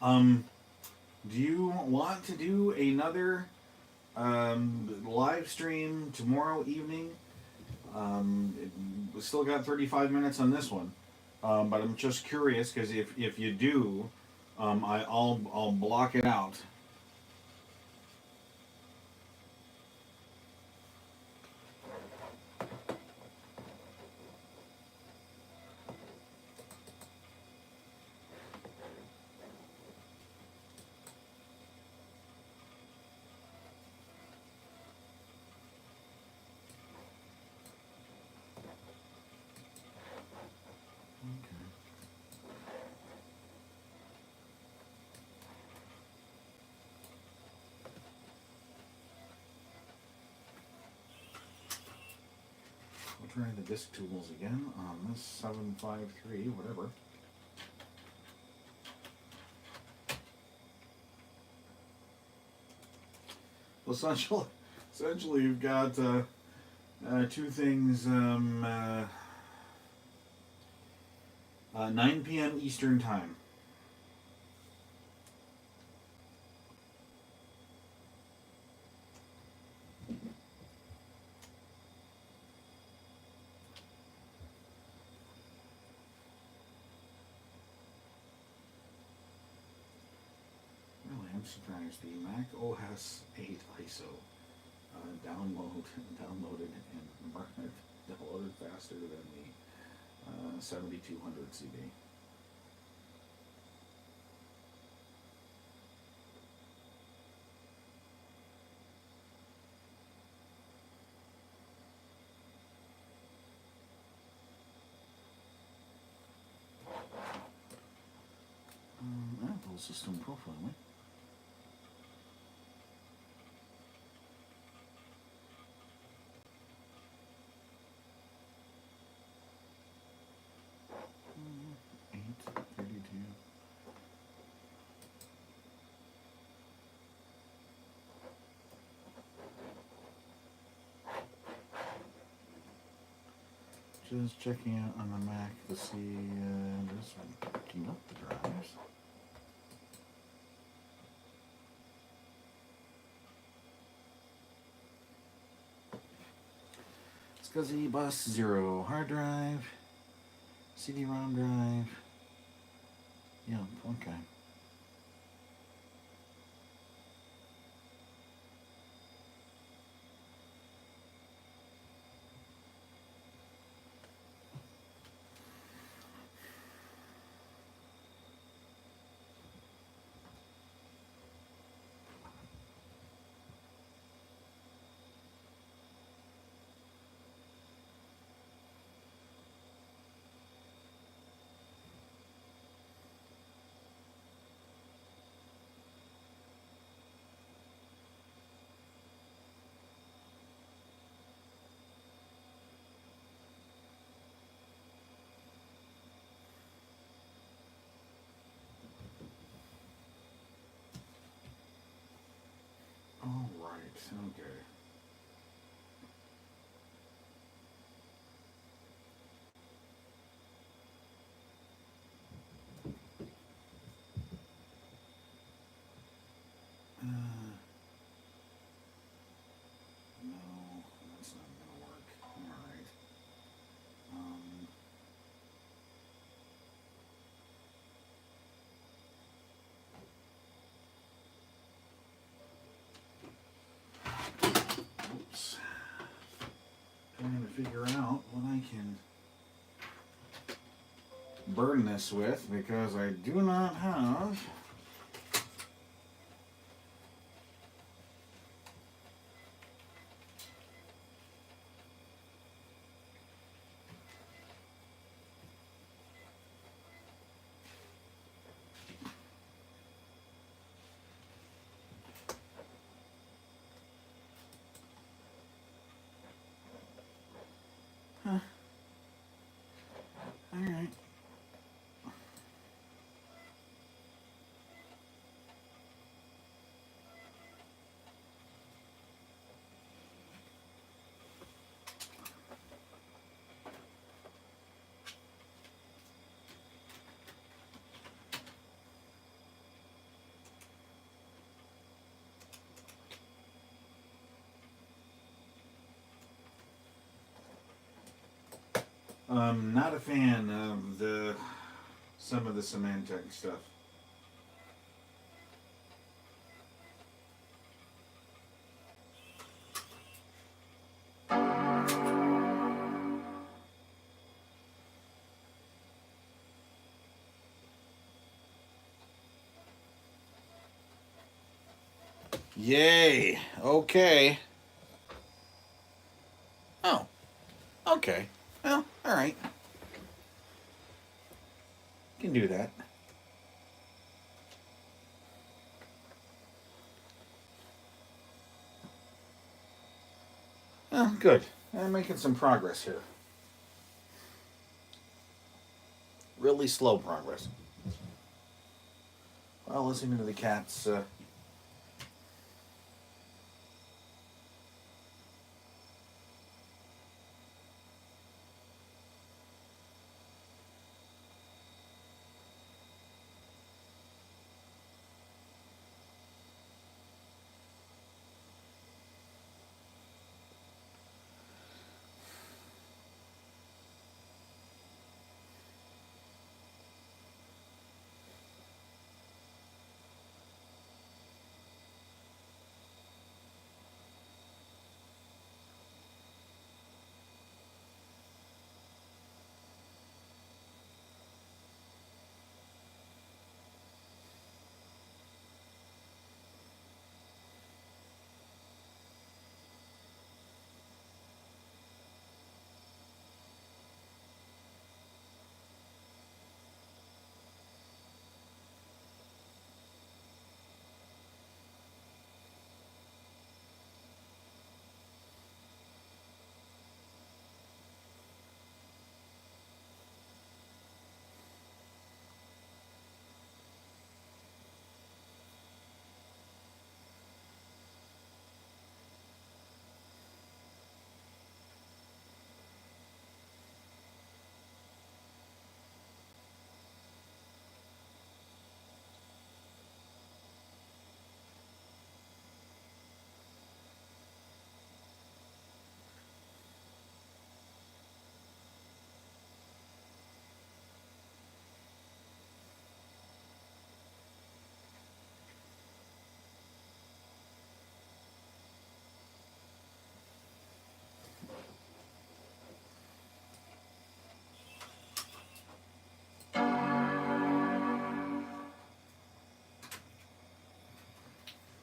Um, do you want to do another live stream tomorrow evening? We still got 35 minutes on this one, but I'm just curious because if you do, I'll block it out. We'll try the disk tools again on this 753, whatever. Well, essentially, you've got two things. 9 p.m. Eastern Time. I'm surprised. The Mac OS 8 ISO downloaded and downloaded faster than the 7200 CD. Apple system profiling. Eight 32. Just checking out on the Mac to see just picking up the drives. SCSI bus 0 hard drive, CD-ROM drive. Yeah, okay. All right, okay. No, that's not gonna work. All right. Oops. Trying to figure out what I can burn this with because I do not have. Huh. All right. Not a fan of some of the Symantec stuff. Yay. Okay. Oh. Okay. Well, all right. Can do that. Oh, good. I'm making some progress here. Really slow progress. While listening to the cats.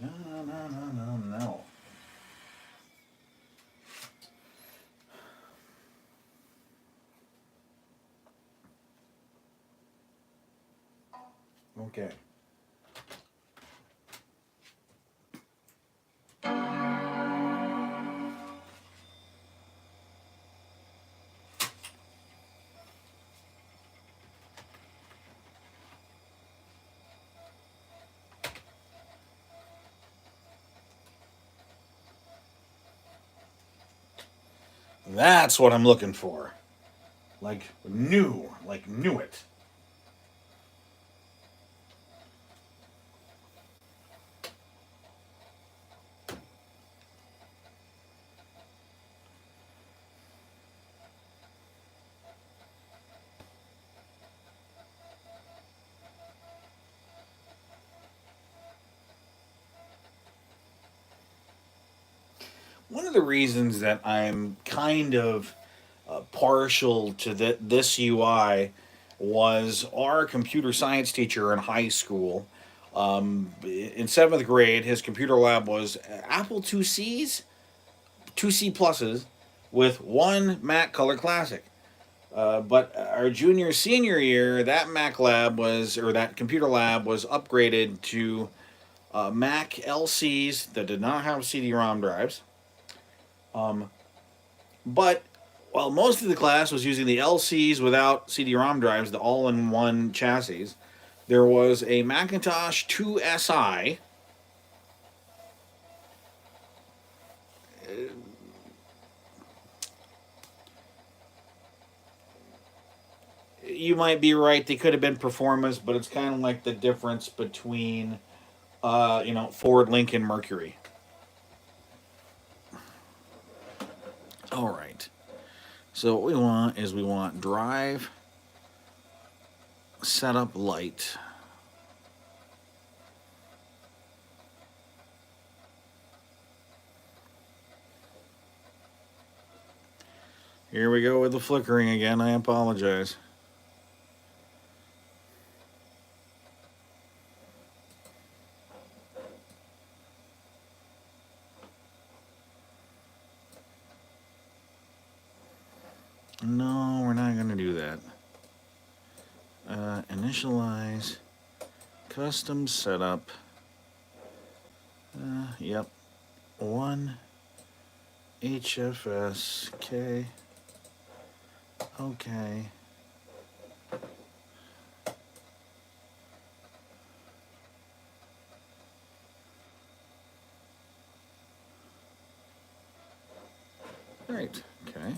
No, no, no, no, no, no. Okay. That's what I'm looking for. Like new. Like knew it. One of the reasons that I'm kind of partial to this UI was our computer science teacher in high school. In seventh grade, his computer lab was Apple IICs, two C pluses, with one Mac Color Classic. But our junior senior year, that Mac lab was, or that computer lab was upgraded to Mac LCs that did not have CD-ROM drives. But while most of the class was using the LCs without CD-ROM drives, the all-in-one chassis, there was a Macintosh 2 SI. You might be right; they could have been performance, but it's kind of like the difference between, Ford, Lincoln, Mercury. All right. So what we want drive setup light. Here we go with the flickering again. I apologize. No, we're not going to do that. Initialize custom setup. Yep. 1 HFSK. Okay. Right. Okay.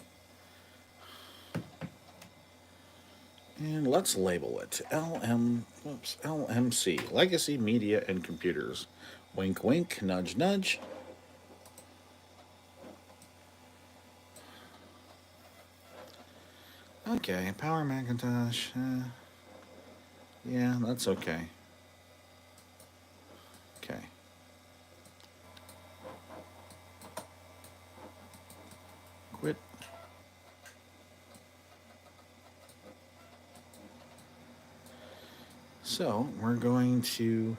And let's label it LMC, Legacy Media and Computers. Wink, wink, nudge, nudge. Okay, Power Macintosh. Yeah, that's okay. Okay. Quit. So we're going to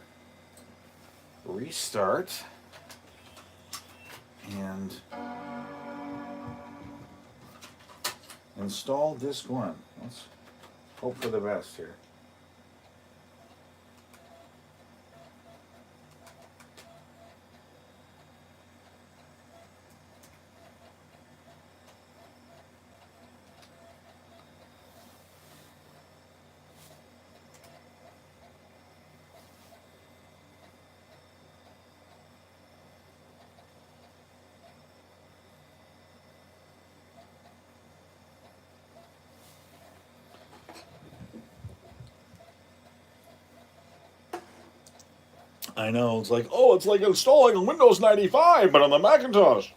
restart and install disk one. Let's hope for the best here. I know, it's like installing a Windows 95, but on the Macintosh.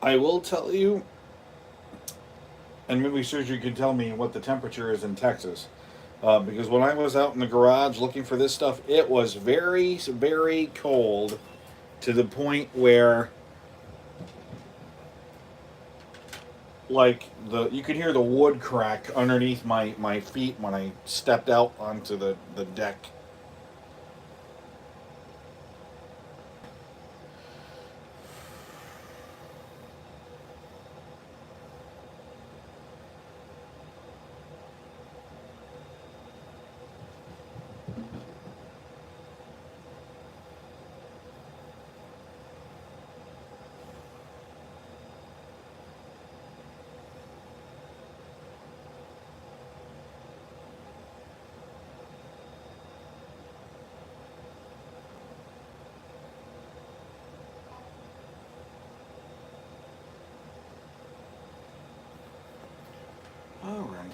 I will tell you, and maybe Sergio could tell me what the temperature is in Texas. Because when I was out in the garage looking for this stuff, it was very, very cold to the point where, like, the you could hear the wood crack underneath my feet when I stepped out onto the deck. All right.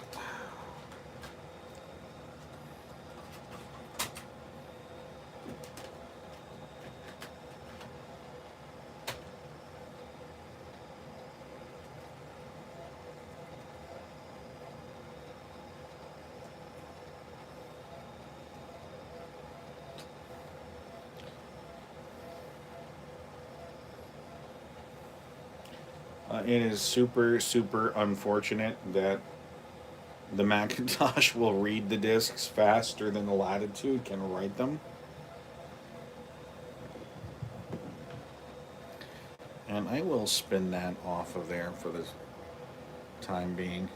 It is super, super unfortunate that the Macintosh will read the discs faster than the Latitude can write them. And I will spin that off of there for the time being.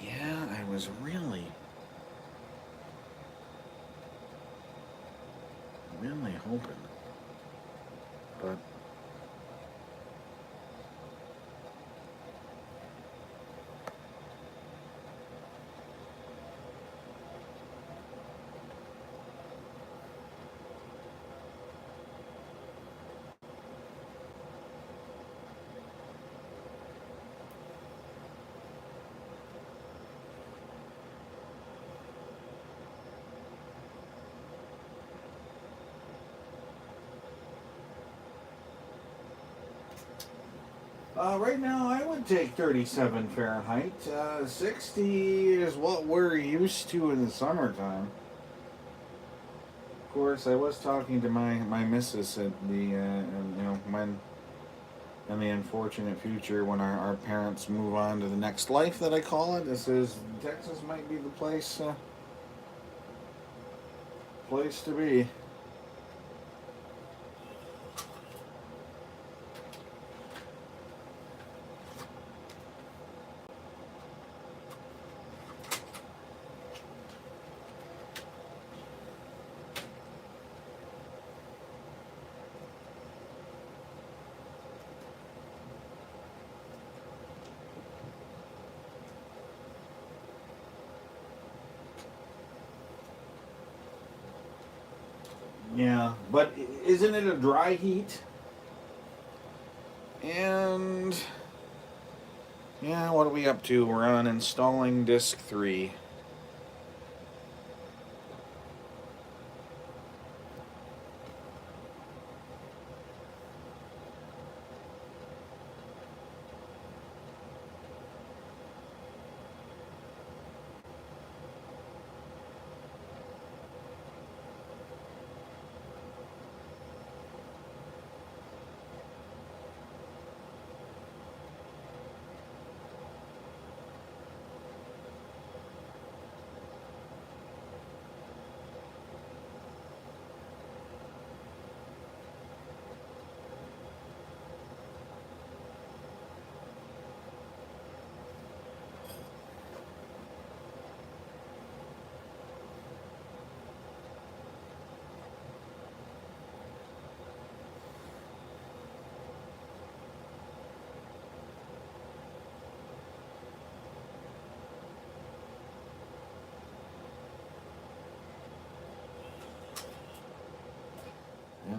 Yeah, I was really, really hoping. But right now, I would take 37 Fahrenheit. 60 is what we're used to in the summertime. Of course, I was talking to my missus at the, when in the unfortunate future when our parents move on to the next life that I call it. This is Texas might be the place to be. Yeah, but isn't it a dry heat? And yeah, what are we up to? We're on installing disk 3.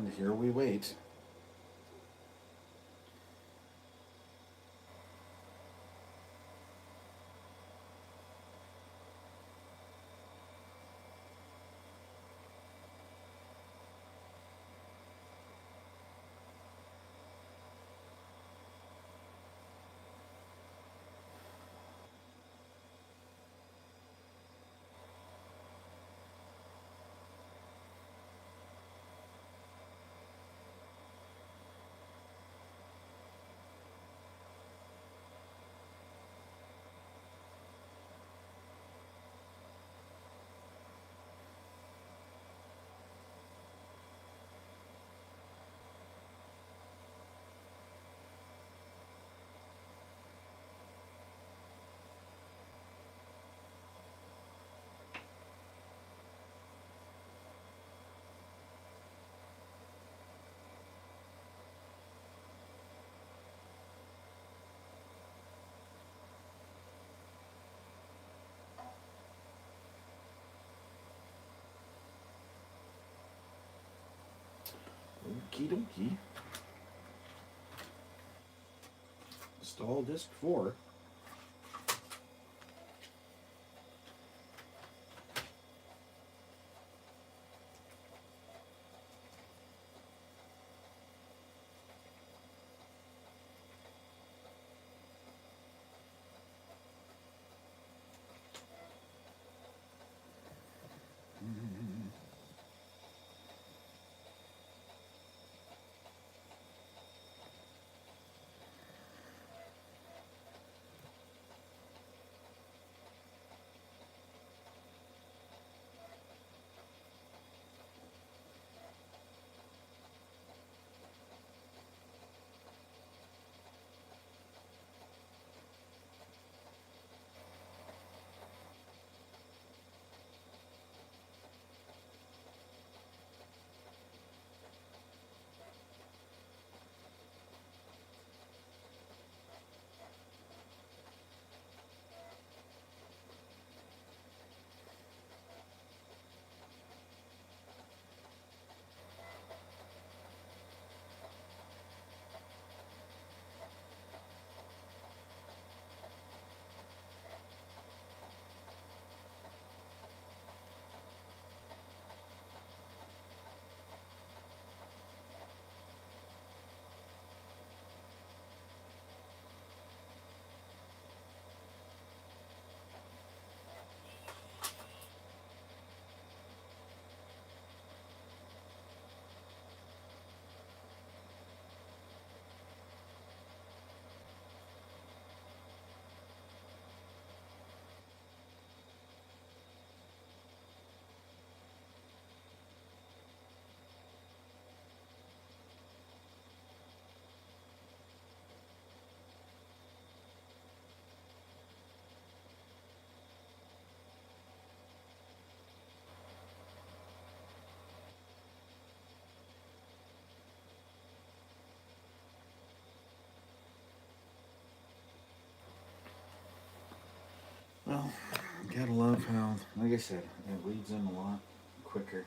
And here we wait. Okie dokie. Install disk 4. Well, gotta love how, like I said, it reads in a lot quicker.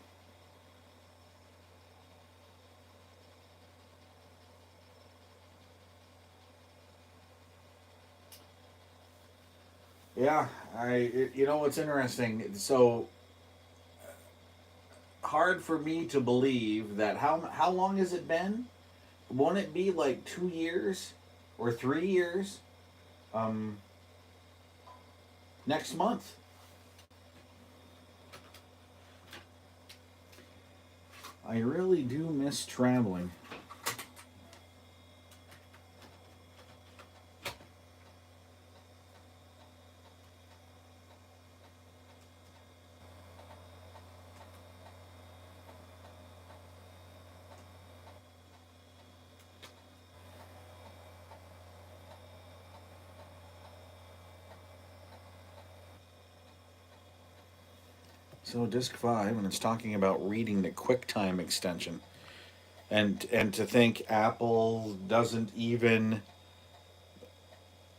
Yeah, you know what's interesting? So hard for me to believe that how long has it been? Won't it be like 2 years or 3 years? Um, Next month. I really do miss traveling. So disc 5, and it's talking about reading the QuickTime extension, and to think Apple doesn't even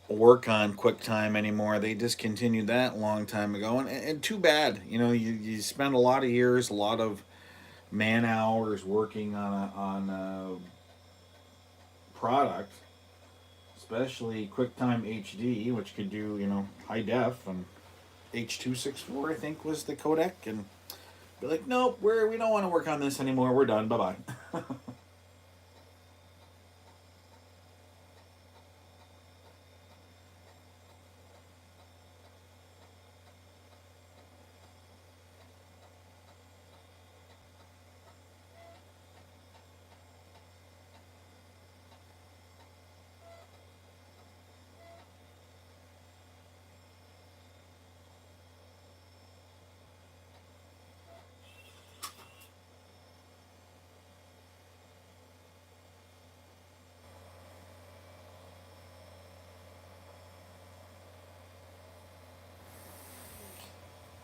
work on QuickTime anymore. They discontinued that a long time ago, and too bad. You know, you spend a lot of years, a lot of man hours working on a product, especially QuickTime HD, which could do high def and H.264, I think was the codec, and be like, nope, we don't want to work on this anymore. We're done. Bye bye.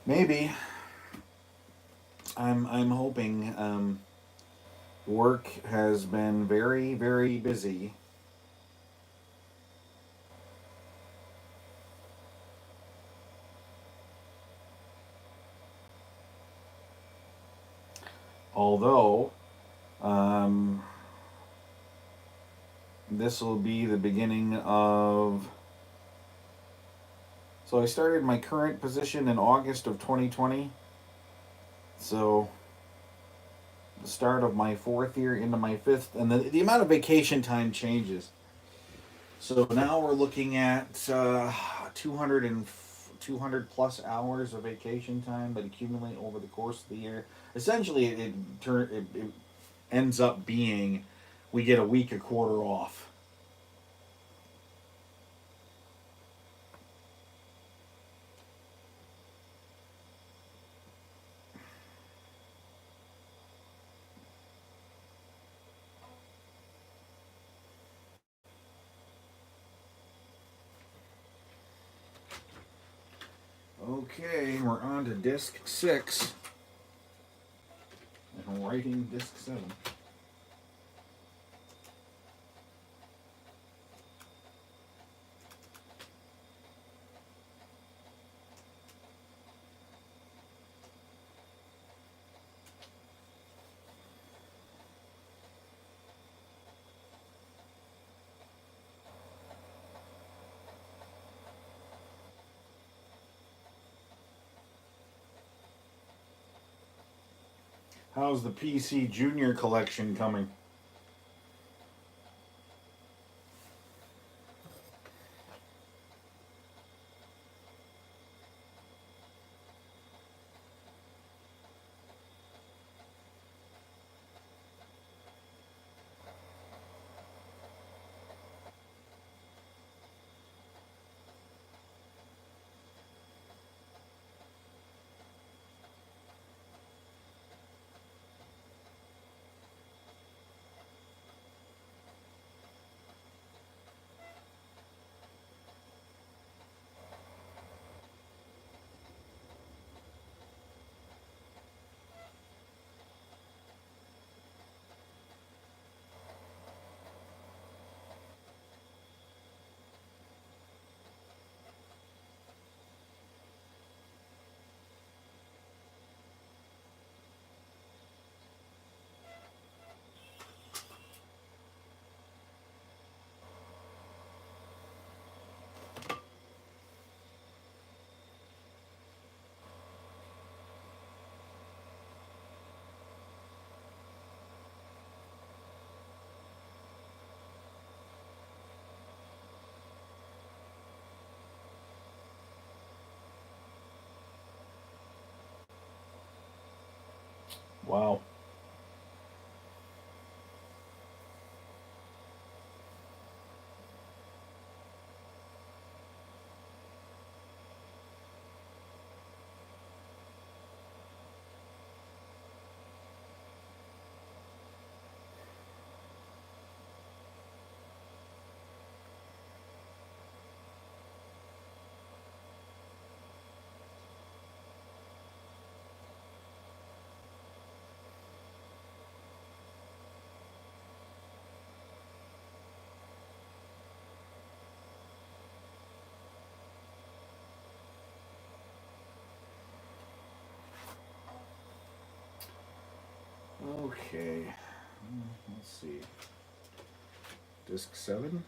Maybe. I'm hoping. Work has been very very busy. Although um, this will be the beginning of. So I started my current position in August of 2020. So the start of my fourth year into my fifth, and the amount of vacation time changes. So now we're looking at 200 200 plus hours of vacation time that accumulate over the course of the year. Essentially, it ends up being we get a week a quarter off. Okay, we're on to disc 6 and writing disc 7. How's the PC Junior collection coming? Wow. Okay, let's see. Disk 7.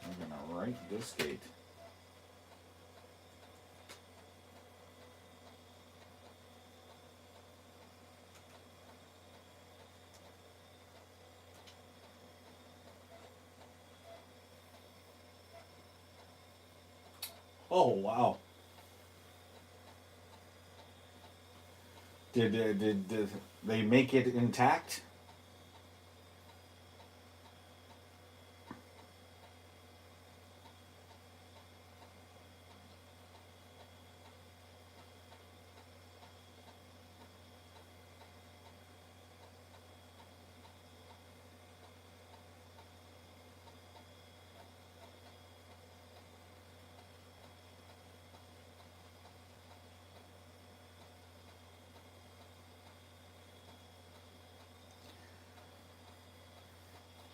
I'm gonna write disk 8. Oh wow! Did they make it intact?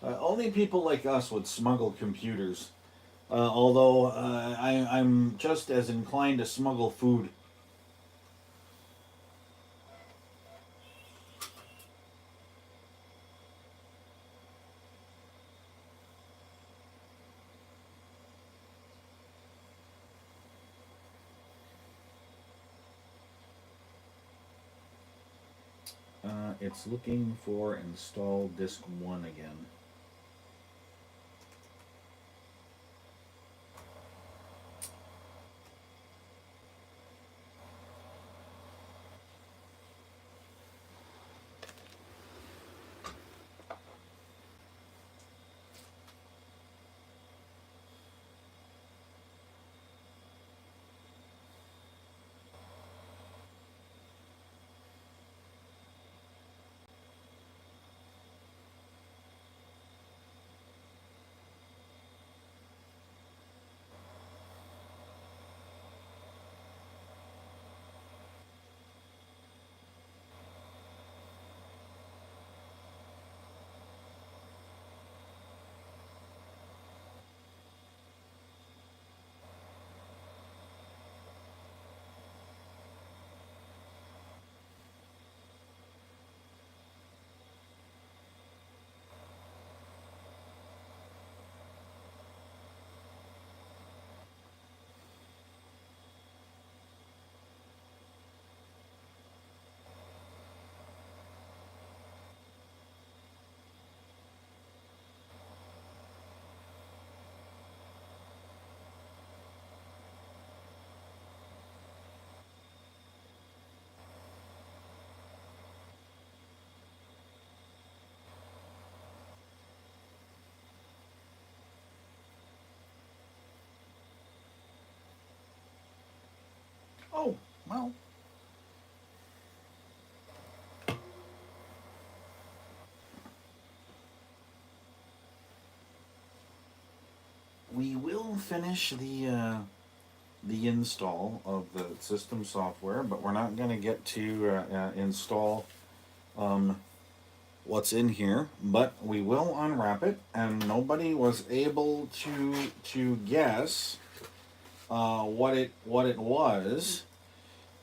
Only people like us would smuggle computers. Although I'm just as inclined to smuggle food. It's looking for install disk 1 again. Oh, well. We will finish the install of the system software, but we're not going to get to install um, what's in here. But we will unwrap it, and nobody was able to guess what it was.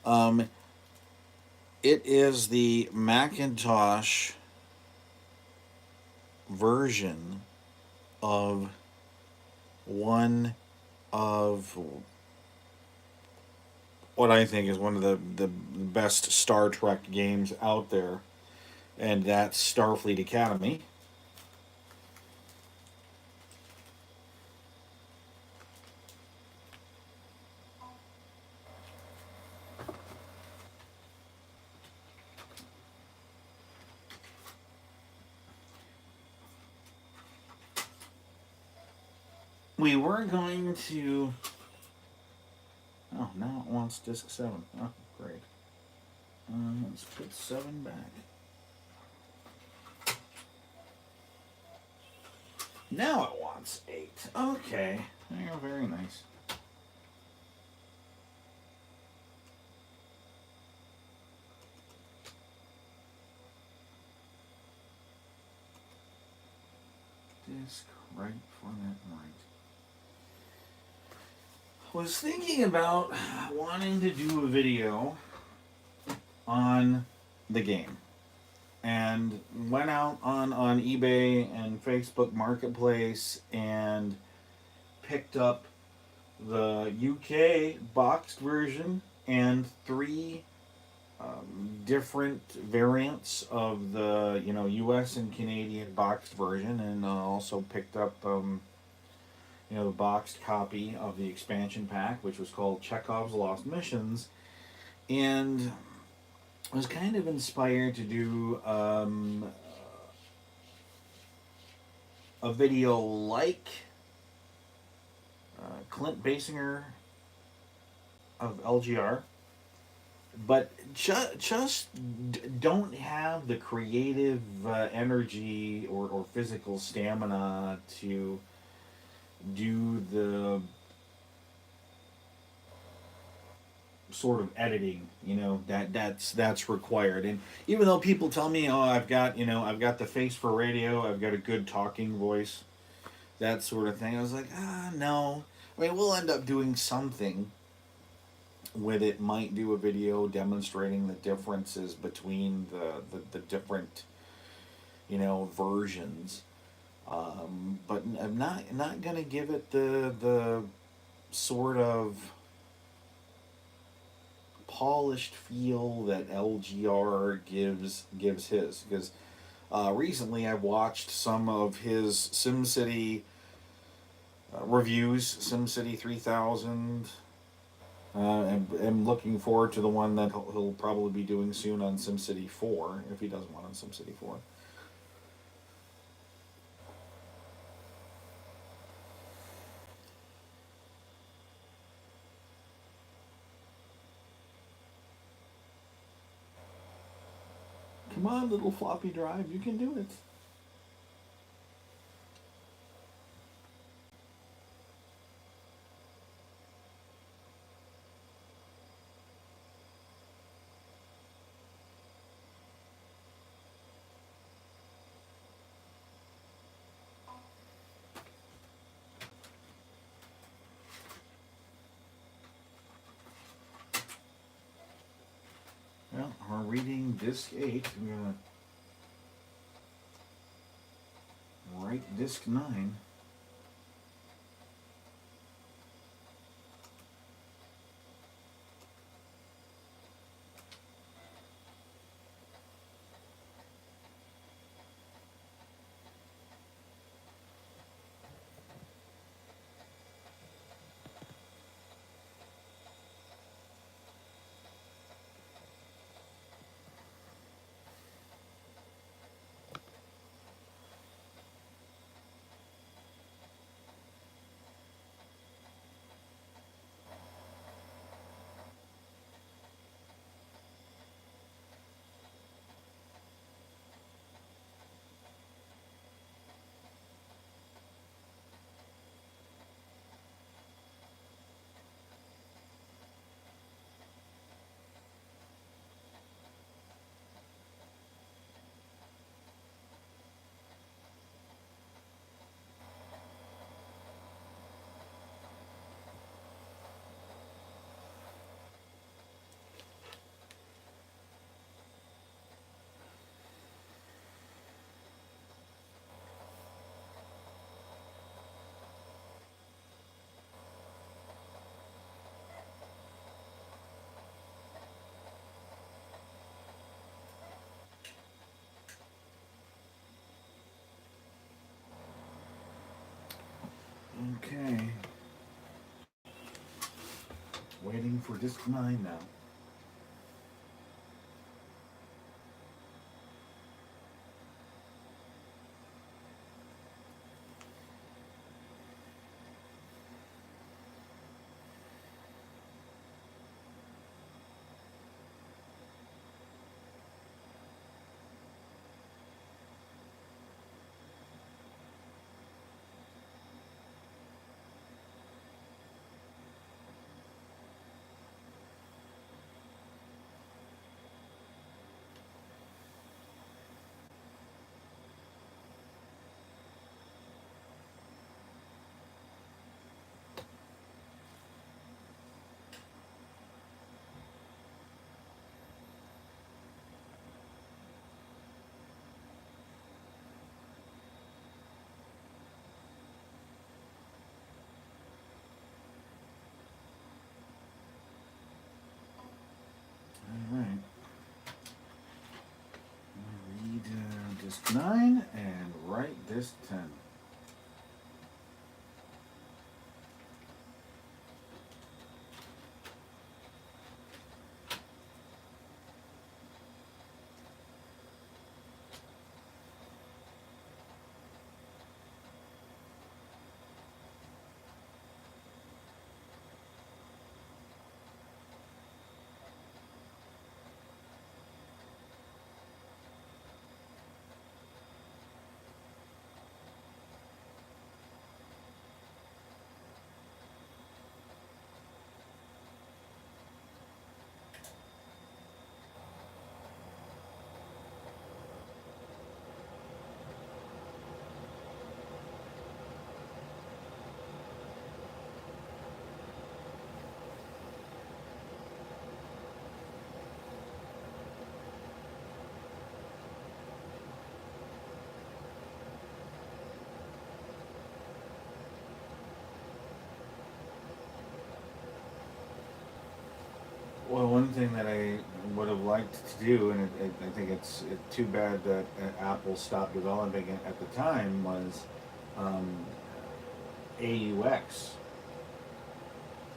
Um, it is the Macintosh version of one of what I think is one of the best Star Trek games out there, and that's Starfleet Academy. We were going to. Oh, now it wants disc 7. Oh, great. Let's put 7 back. Now it wants 8. Okay. Yeah, very nice. Disc right, format right. Was thinking about wanting to do a video on the game and went out on eBay and Facebook Marketplace and picked up the UK boxed version and three different variants of the US and Canadian boxed version, and also picked up the boxed copy of the expansion pack, which was called Chekhov's Lost Missions, and was kind of inspired to do a video like Clint Basinger of LGR, but just don't have the creative energy or physical stamina to do the sort of editing that's required. And even though people tell me, oh, I've got the face for radio, I've got a good talking voice, that sort of thing, I was like, no. I mean, we'll end up doing something with it. Might do a video demonstrating the differences between the different versions, but I'm not gonna give it the sort of polished feel that LGR gives his, because recently I watched some of his SimCity reviews, SimCity 3000. I'm looking forward to the one that he'll probably be doing soon on SimCity 4, if he does one on SimCity 4. Come on, little floppy drive, you can do it. Well, we're reading disc 8. I'm going to write disc 9. Okay. Waiting for disc 9 now. 9 and write this 10. Well, one thing that I would have liked to do, and I think it's too bad that Apple stopped developing it at the time, was um, AUX.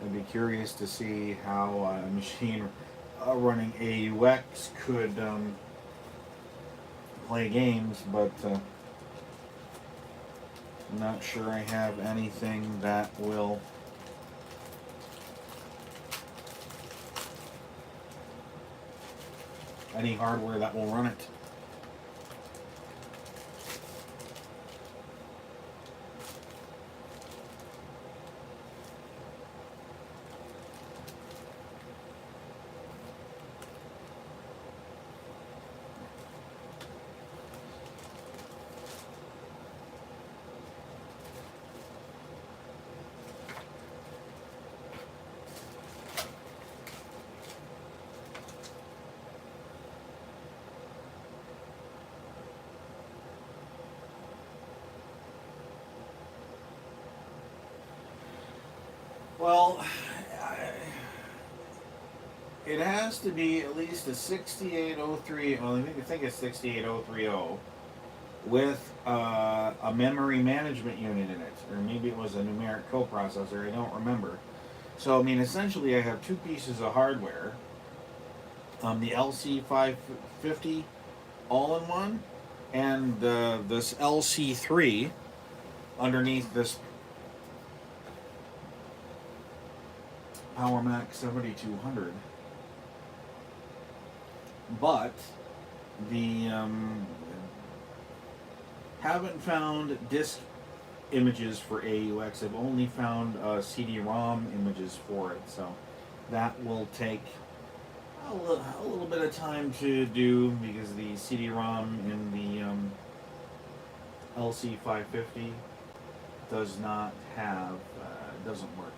I'd be curious to see how a machine running AUX could play games, but I'm not sure I have anything that will. Any hardware that will run it. Well, it has to be at least a 6803. Well, I think it's 68030 with a memory management unit in it, or maybe it was a numeric coprocessor. I don't remember. So, I mean, essentially, I have two pieces of hardware. The LC550 all-in-one, and this LC3 underneath this Power Mac 7200. But the haven't found disk images for AUX. I've only found CD-ROM images for it, so that will take a little bit of time to do because the CD-ROM in the LC550 does not have doesn't work.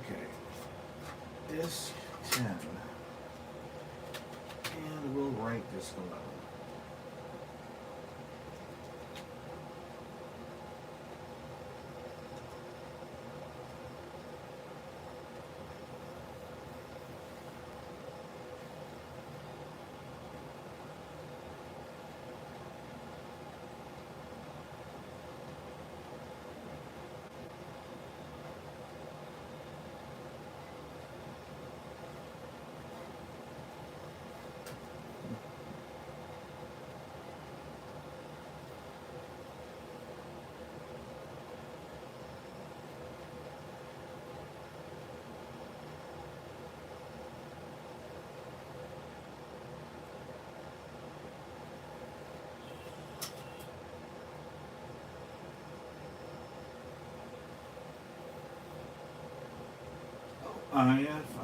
Okay, disk 10, and we'll write disk 11.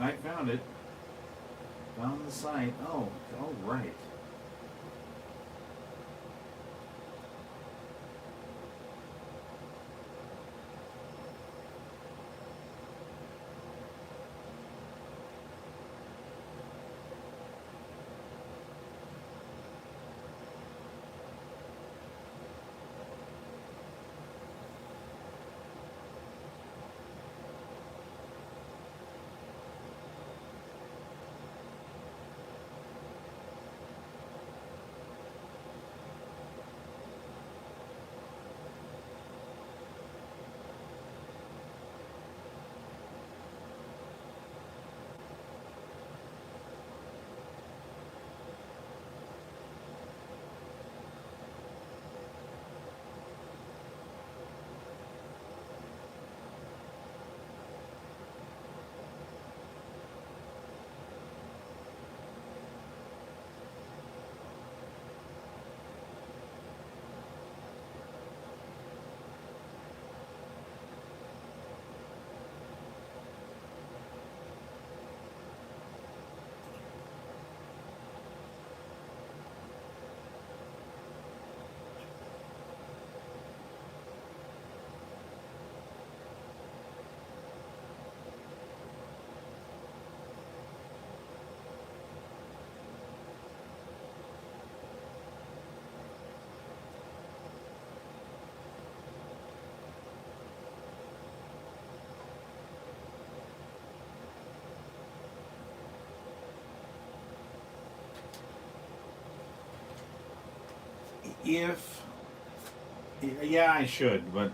I found it. Found the site. Oh, right. If yeah, I should, but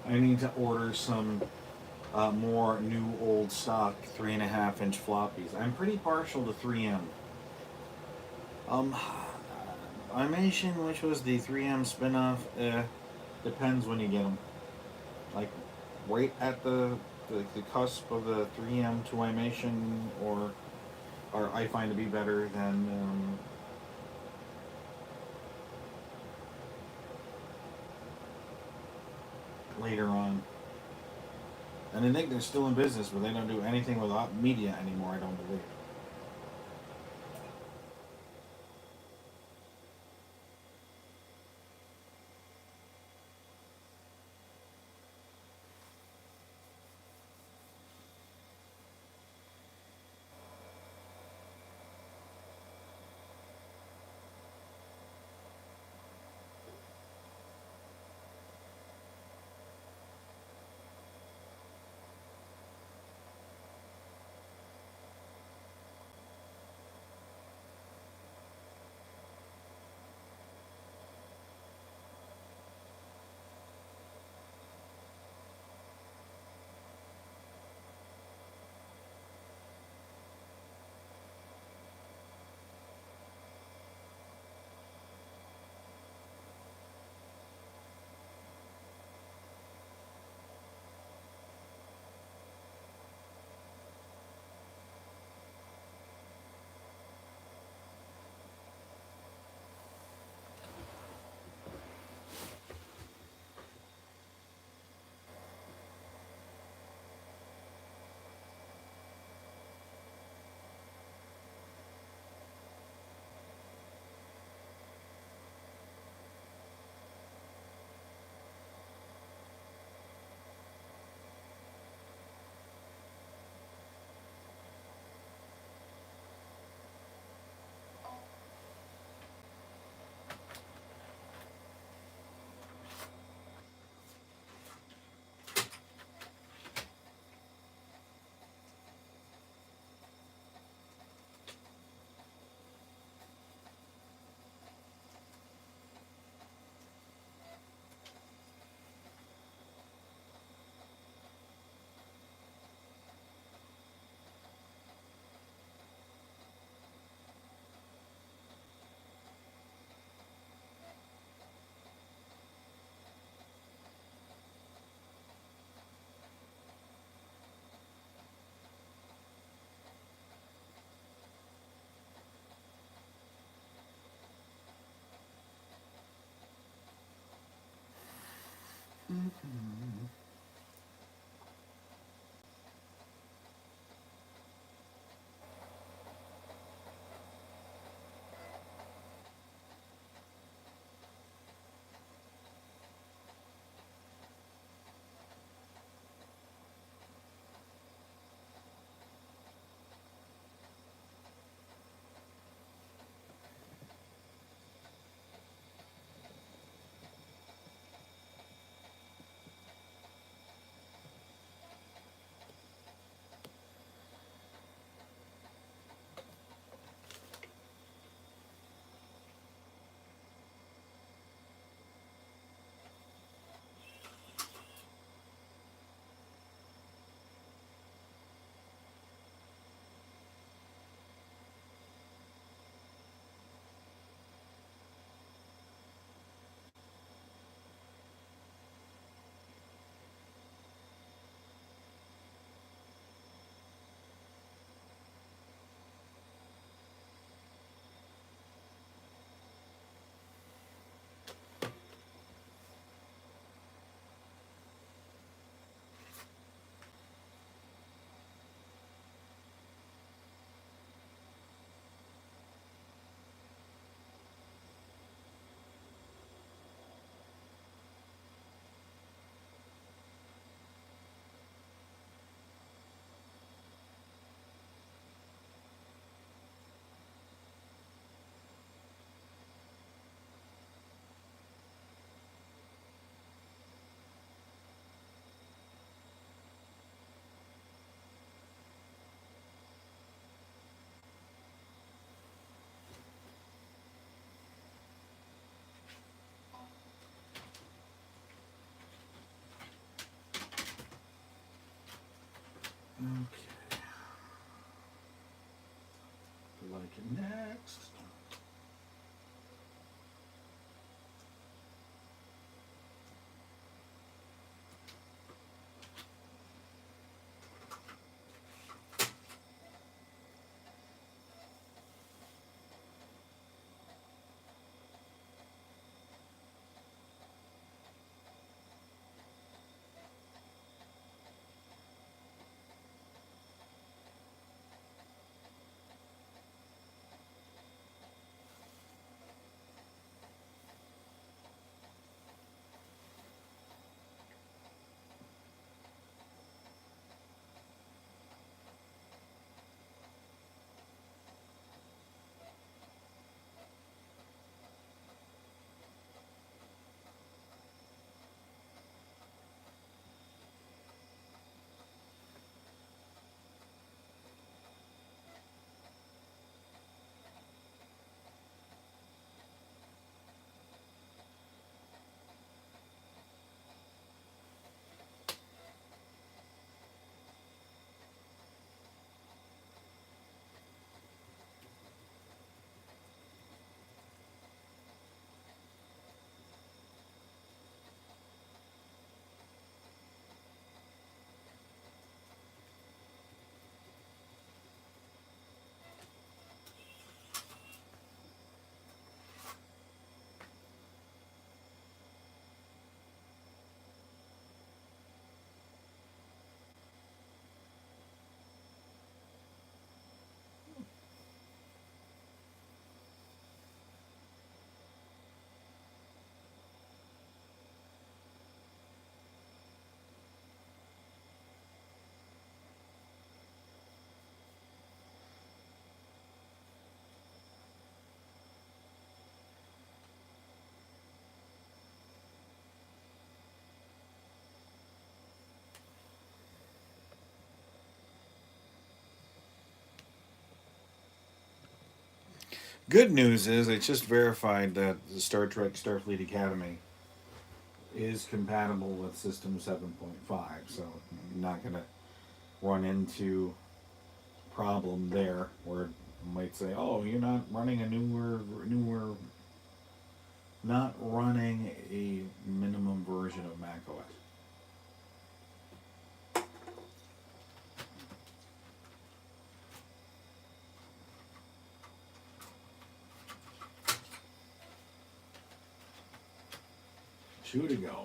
I need to order some more new old stock 3.5 inch floppies. I'm pretty partial to 3M. Um, I mentioned which was the 3M spinoff. Depends when you get them. Like right at the cusp of the 3M to Imation, or I find to be better than later on. And I think they're still in business, but they don't do anything with media anymore. I don't believe. Okay. Like it next. Good news is I just verified that the Star Trek Starfleet Academy is compatible with System 7.5, so I'm not going to run into problem there where it might say, "Oh, you're not running a not running a minimum version of macOS." Two to go.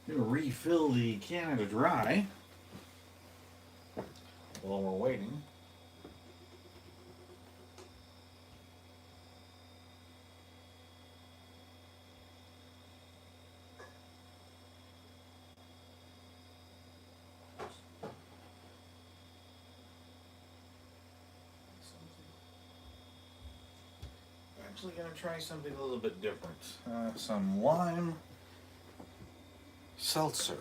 Gonna refill the Canada Dry while we're waiting. actually going to try something a little bit different. Some lime seltzer.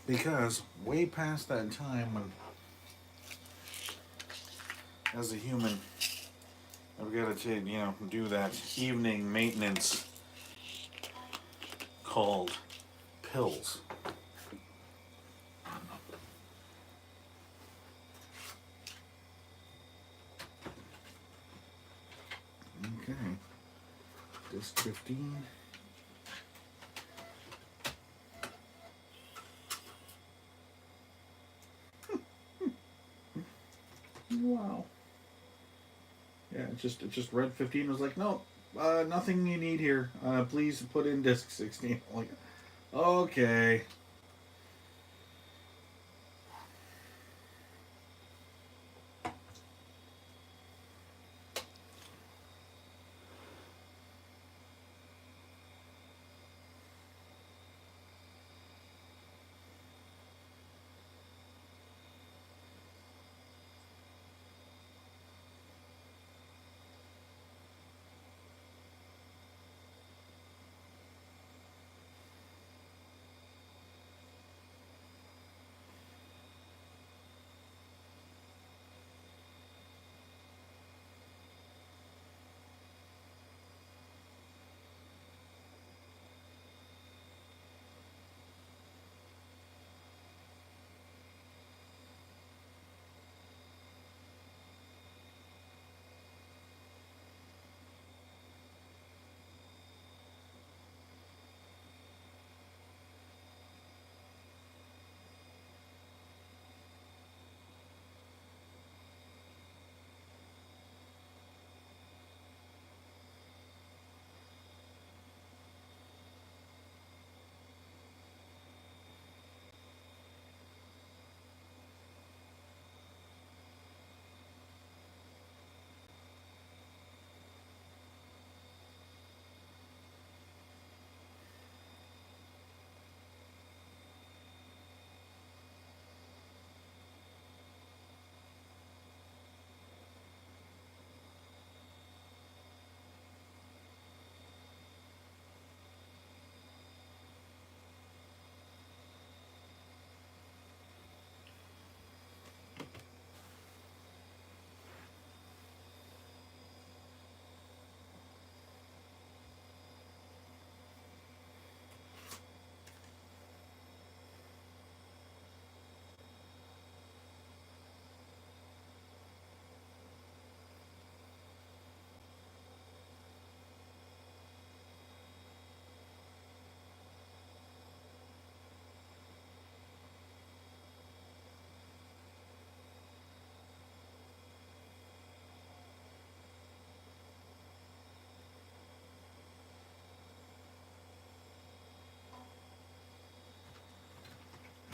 Because way past that time when, as a human, I've got to, do that evening maintenance called pills. Okay. Disc 15. Wow. Yeah, it just read 15 was like, no, nothing you need here. Please put in disc 16. I'm like, okay.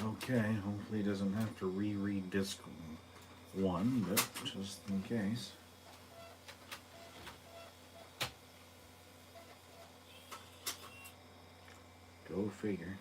Okay, hopefully it doesn't have to reread disc 1, but just in case. Go figure.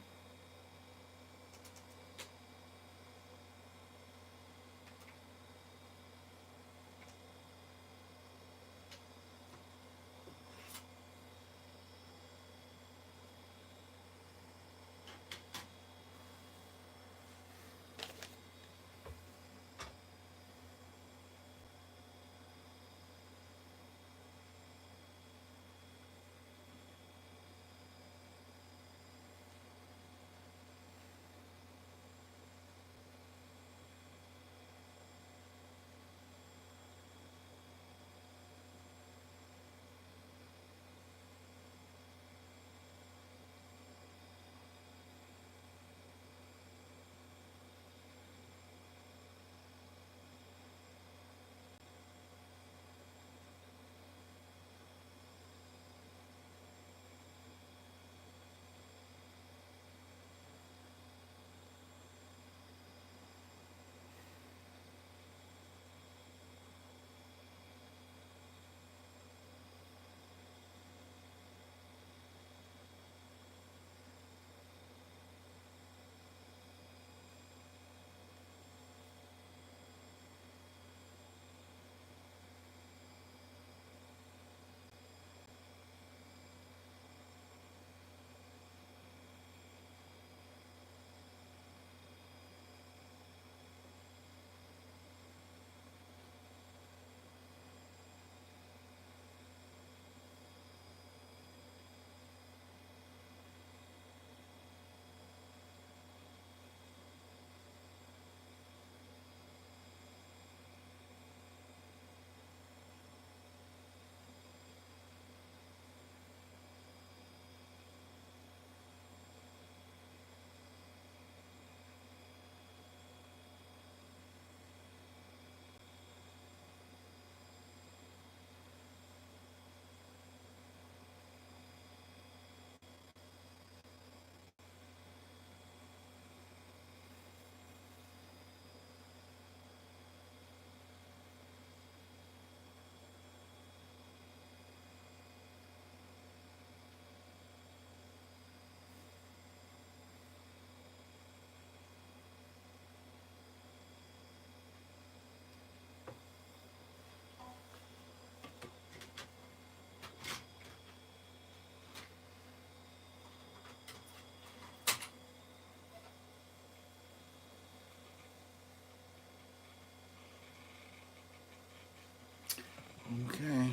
Okay.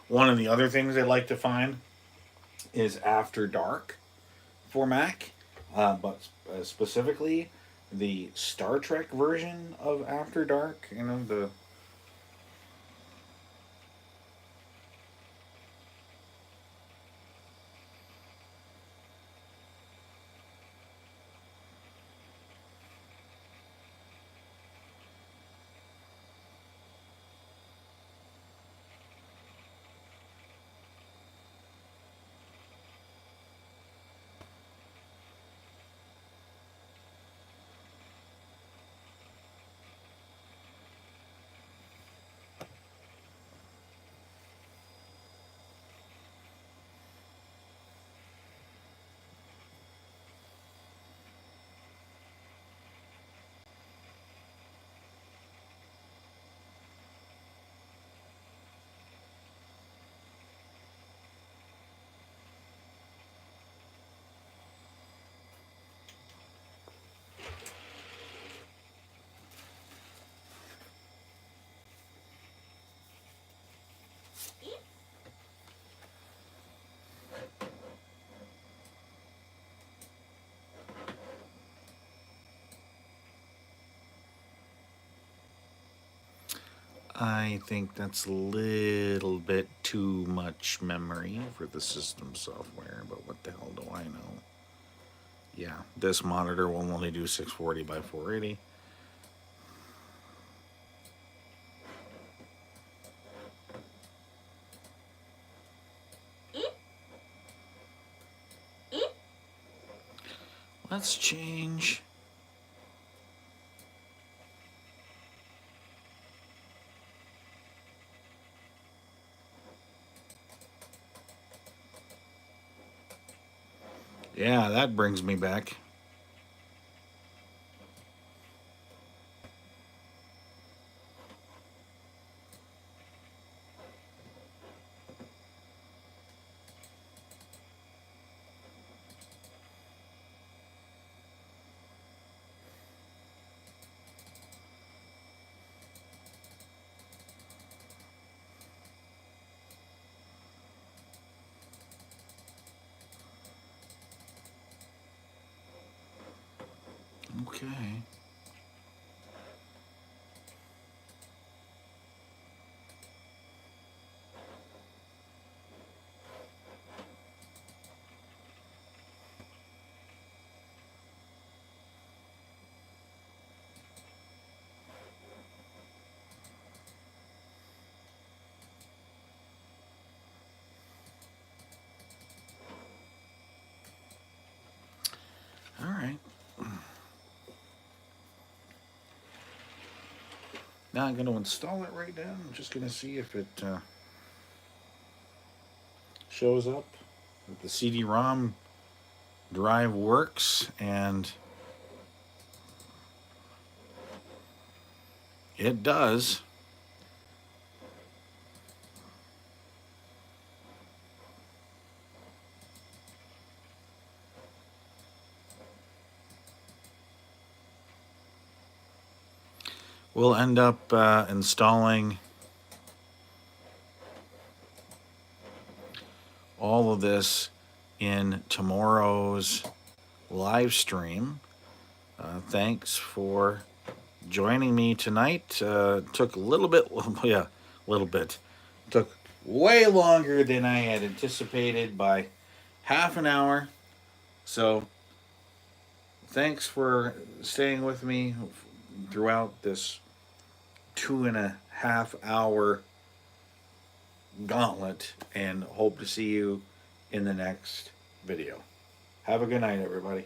One of the other things I like to find is After Dark for Mac, but specifically the Star Trek version of After Dark. You know the. I think that's a little bit too much memory for the system software, but what the hell do I know? Yeah, this monitor will only do 640 by 480. Let's change. Yeah, that brings me back. Okay. All right. Now I'm going to install it right now. I'm just going to see if it shows up, that the CD-ROM drive works, and it does. We'll end up installing all of this in tomorrow's live stream. Thanks for joining me tonight. Took a little bit, yeah, a little bit. Took way longer than I had anticipated by half an hour. So thanks for staying with me throughout this 2.5 hour gauntlet, and hope to see you in the next video. Have a good night, everybody.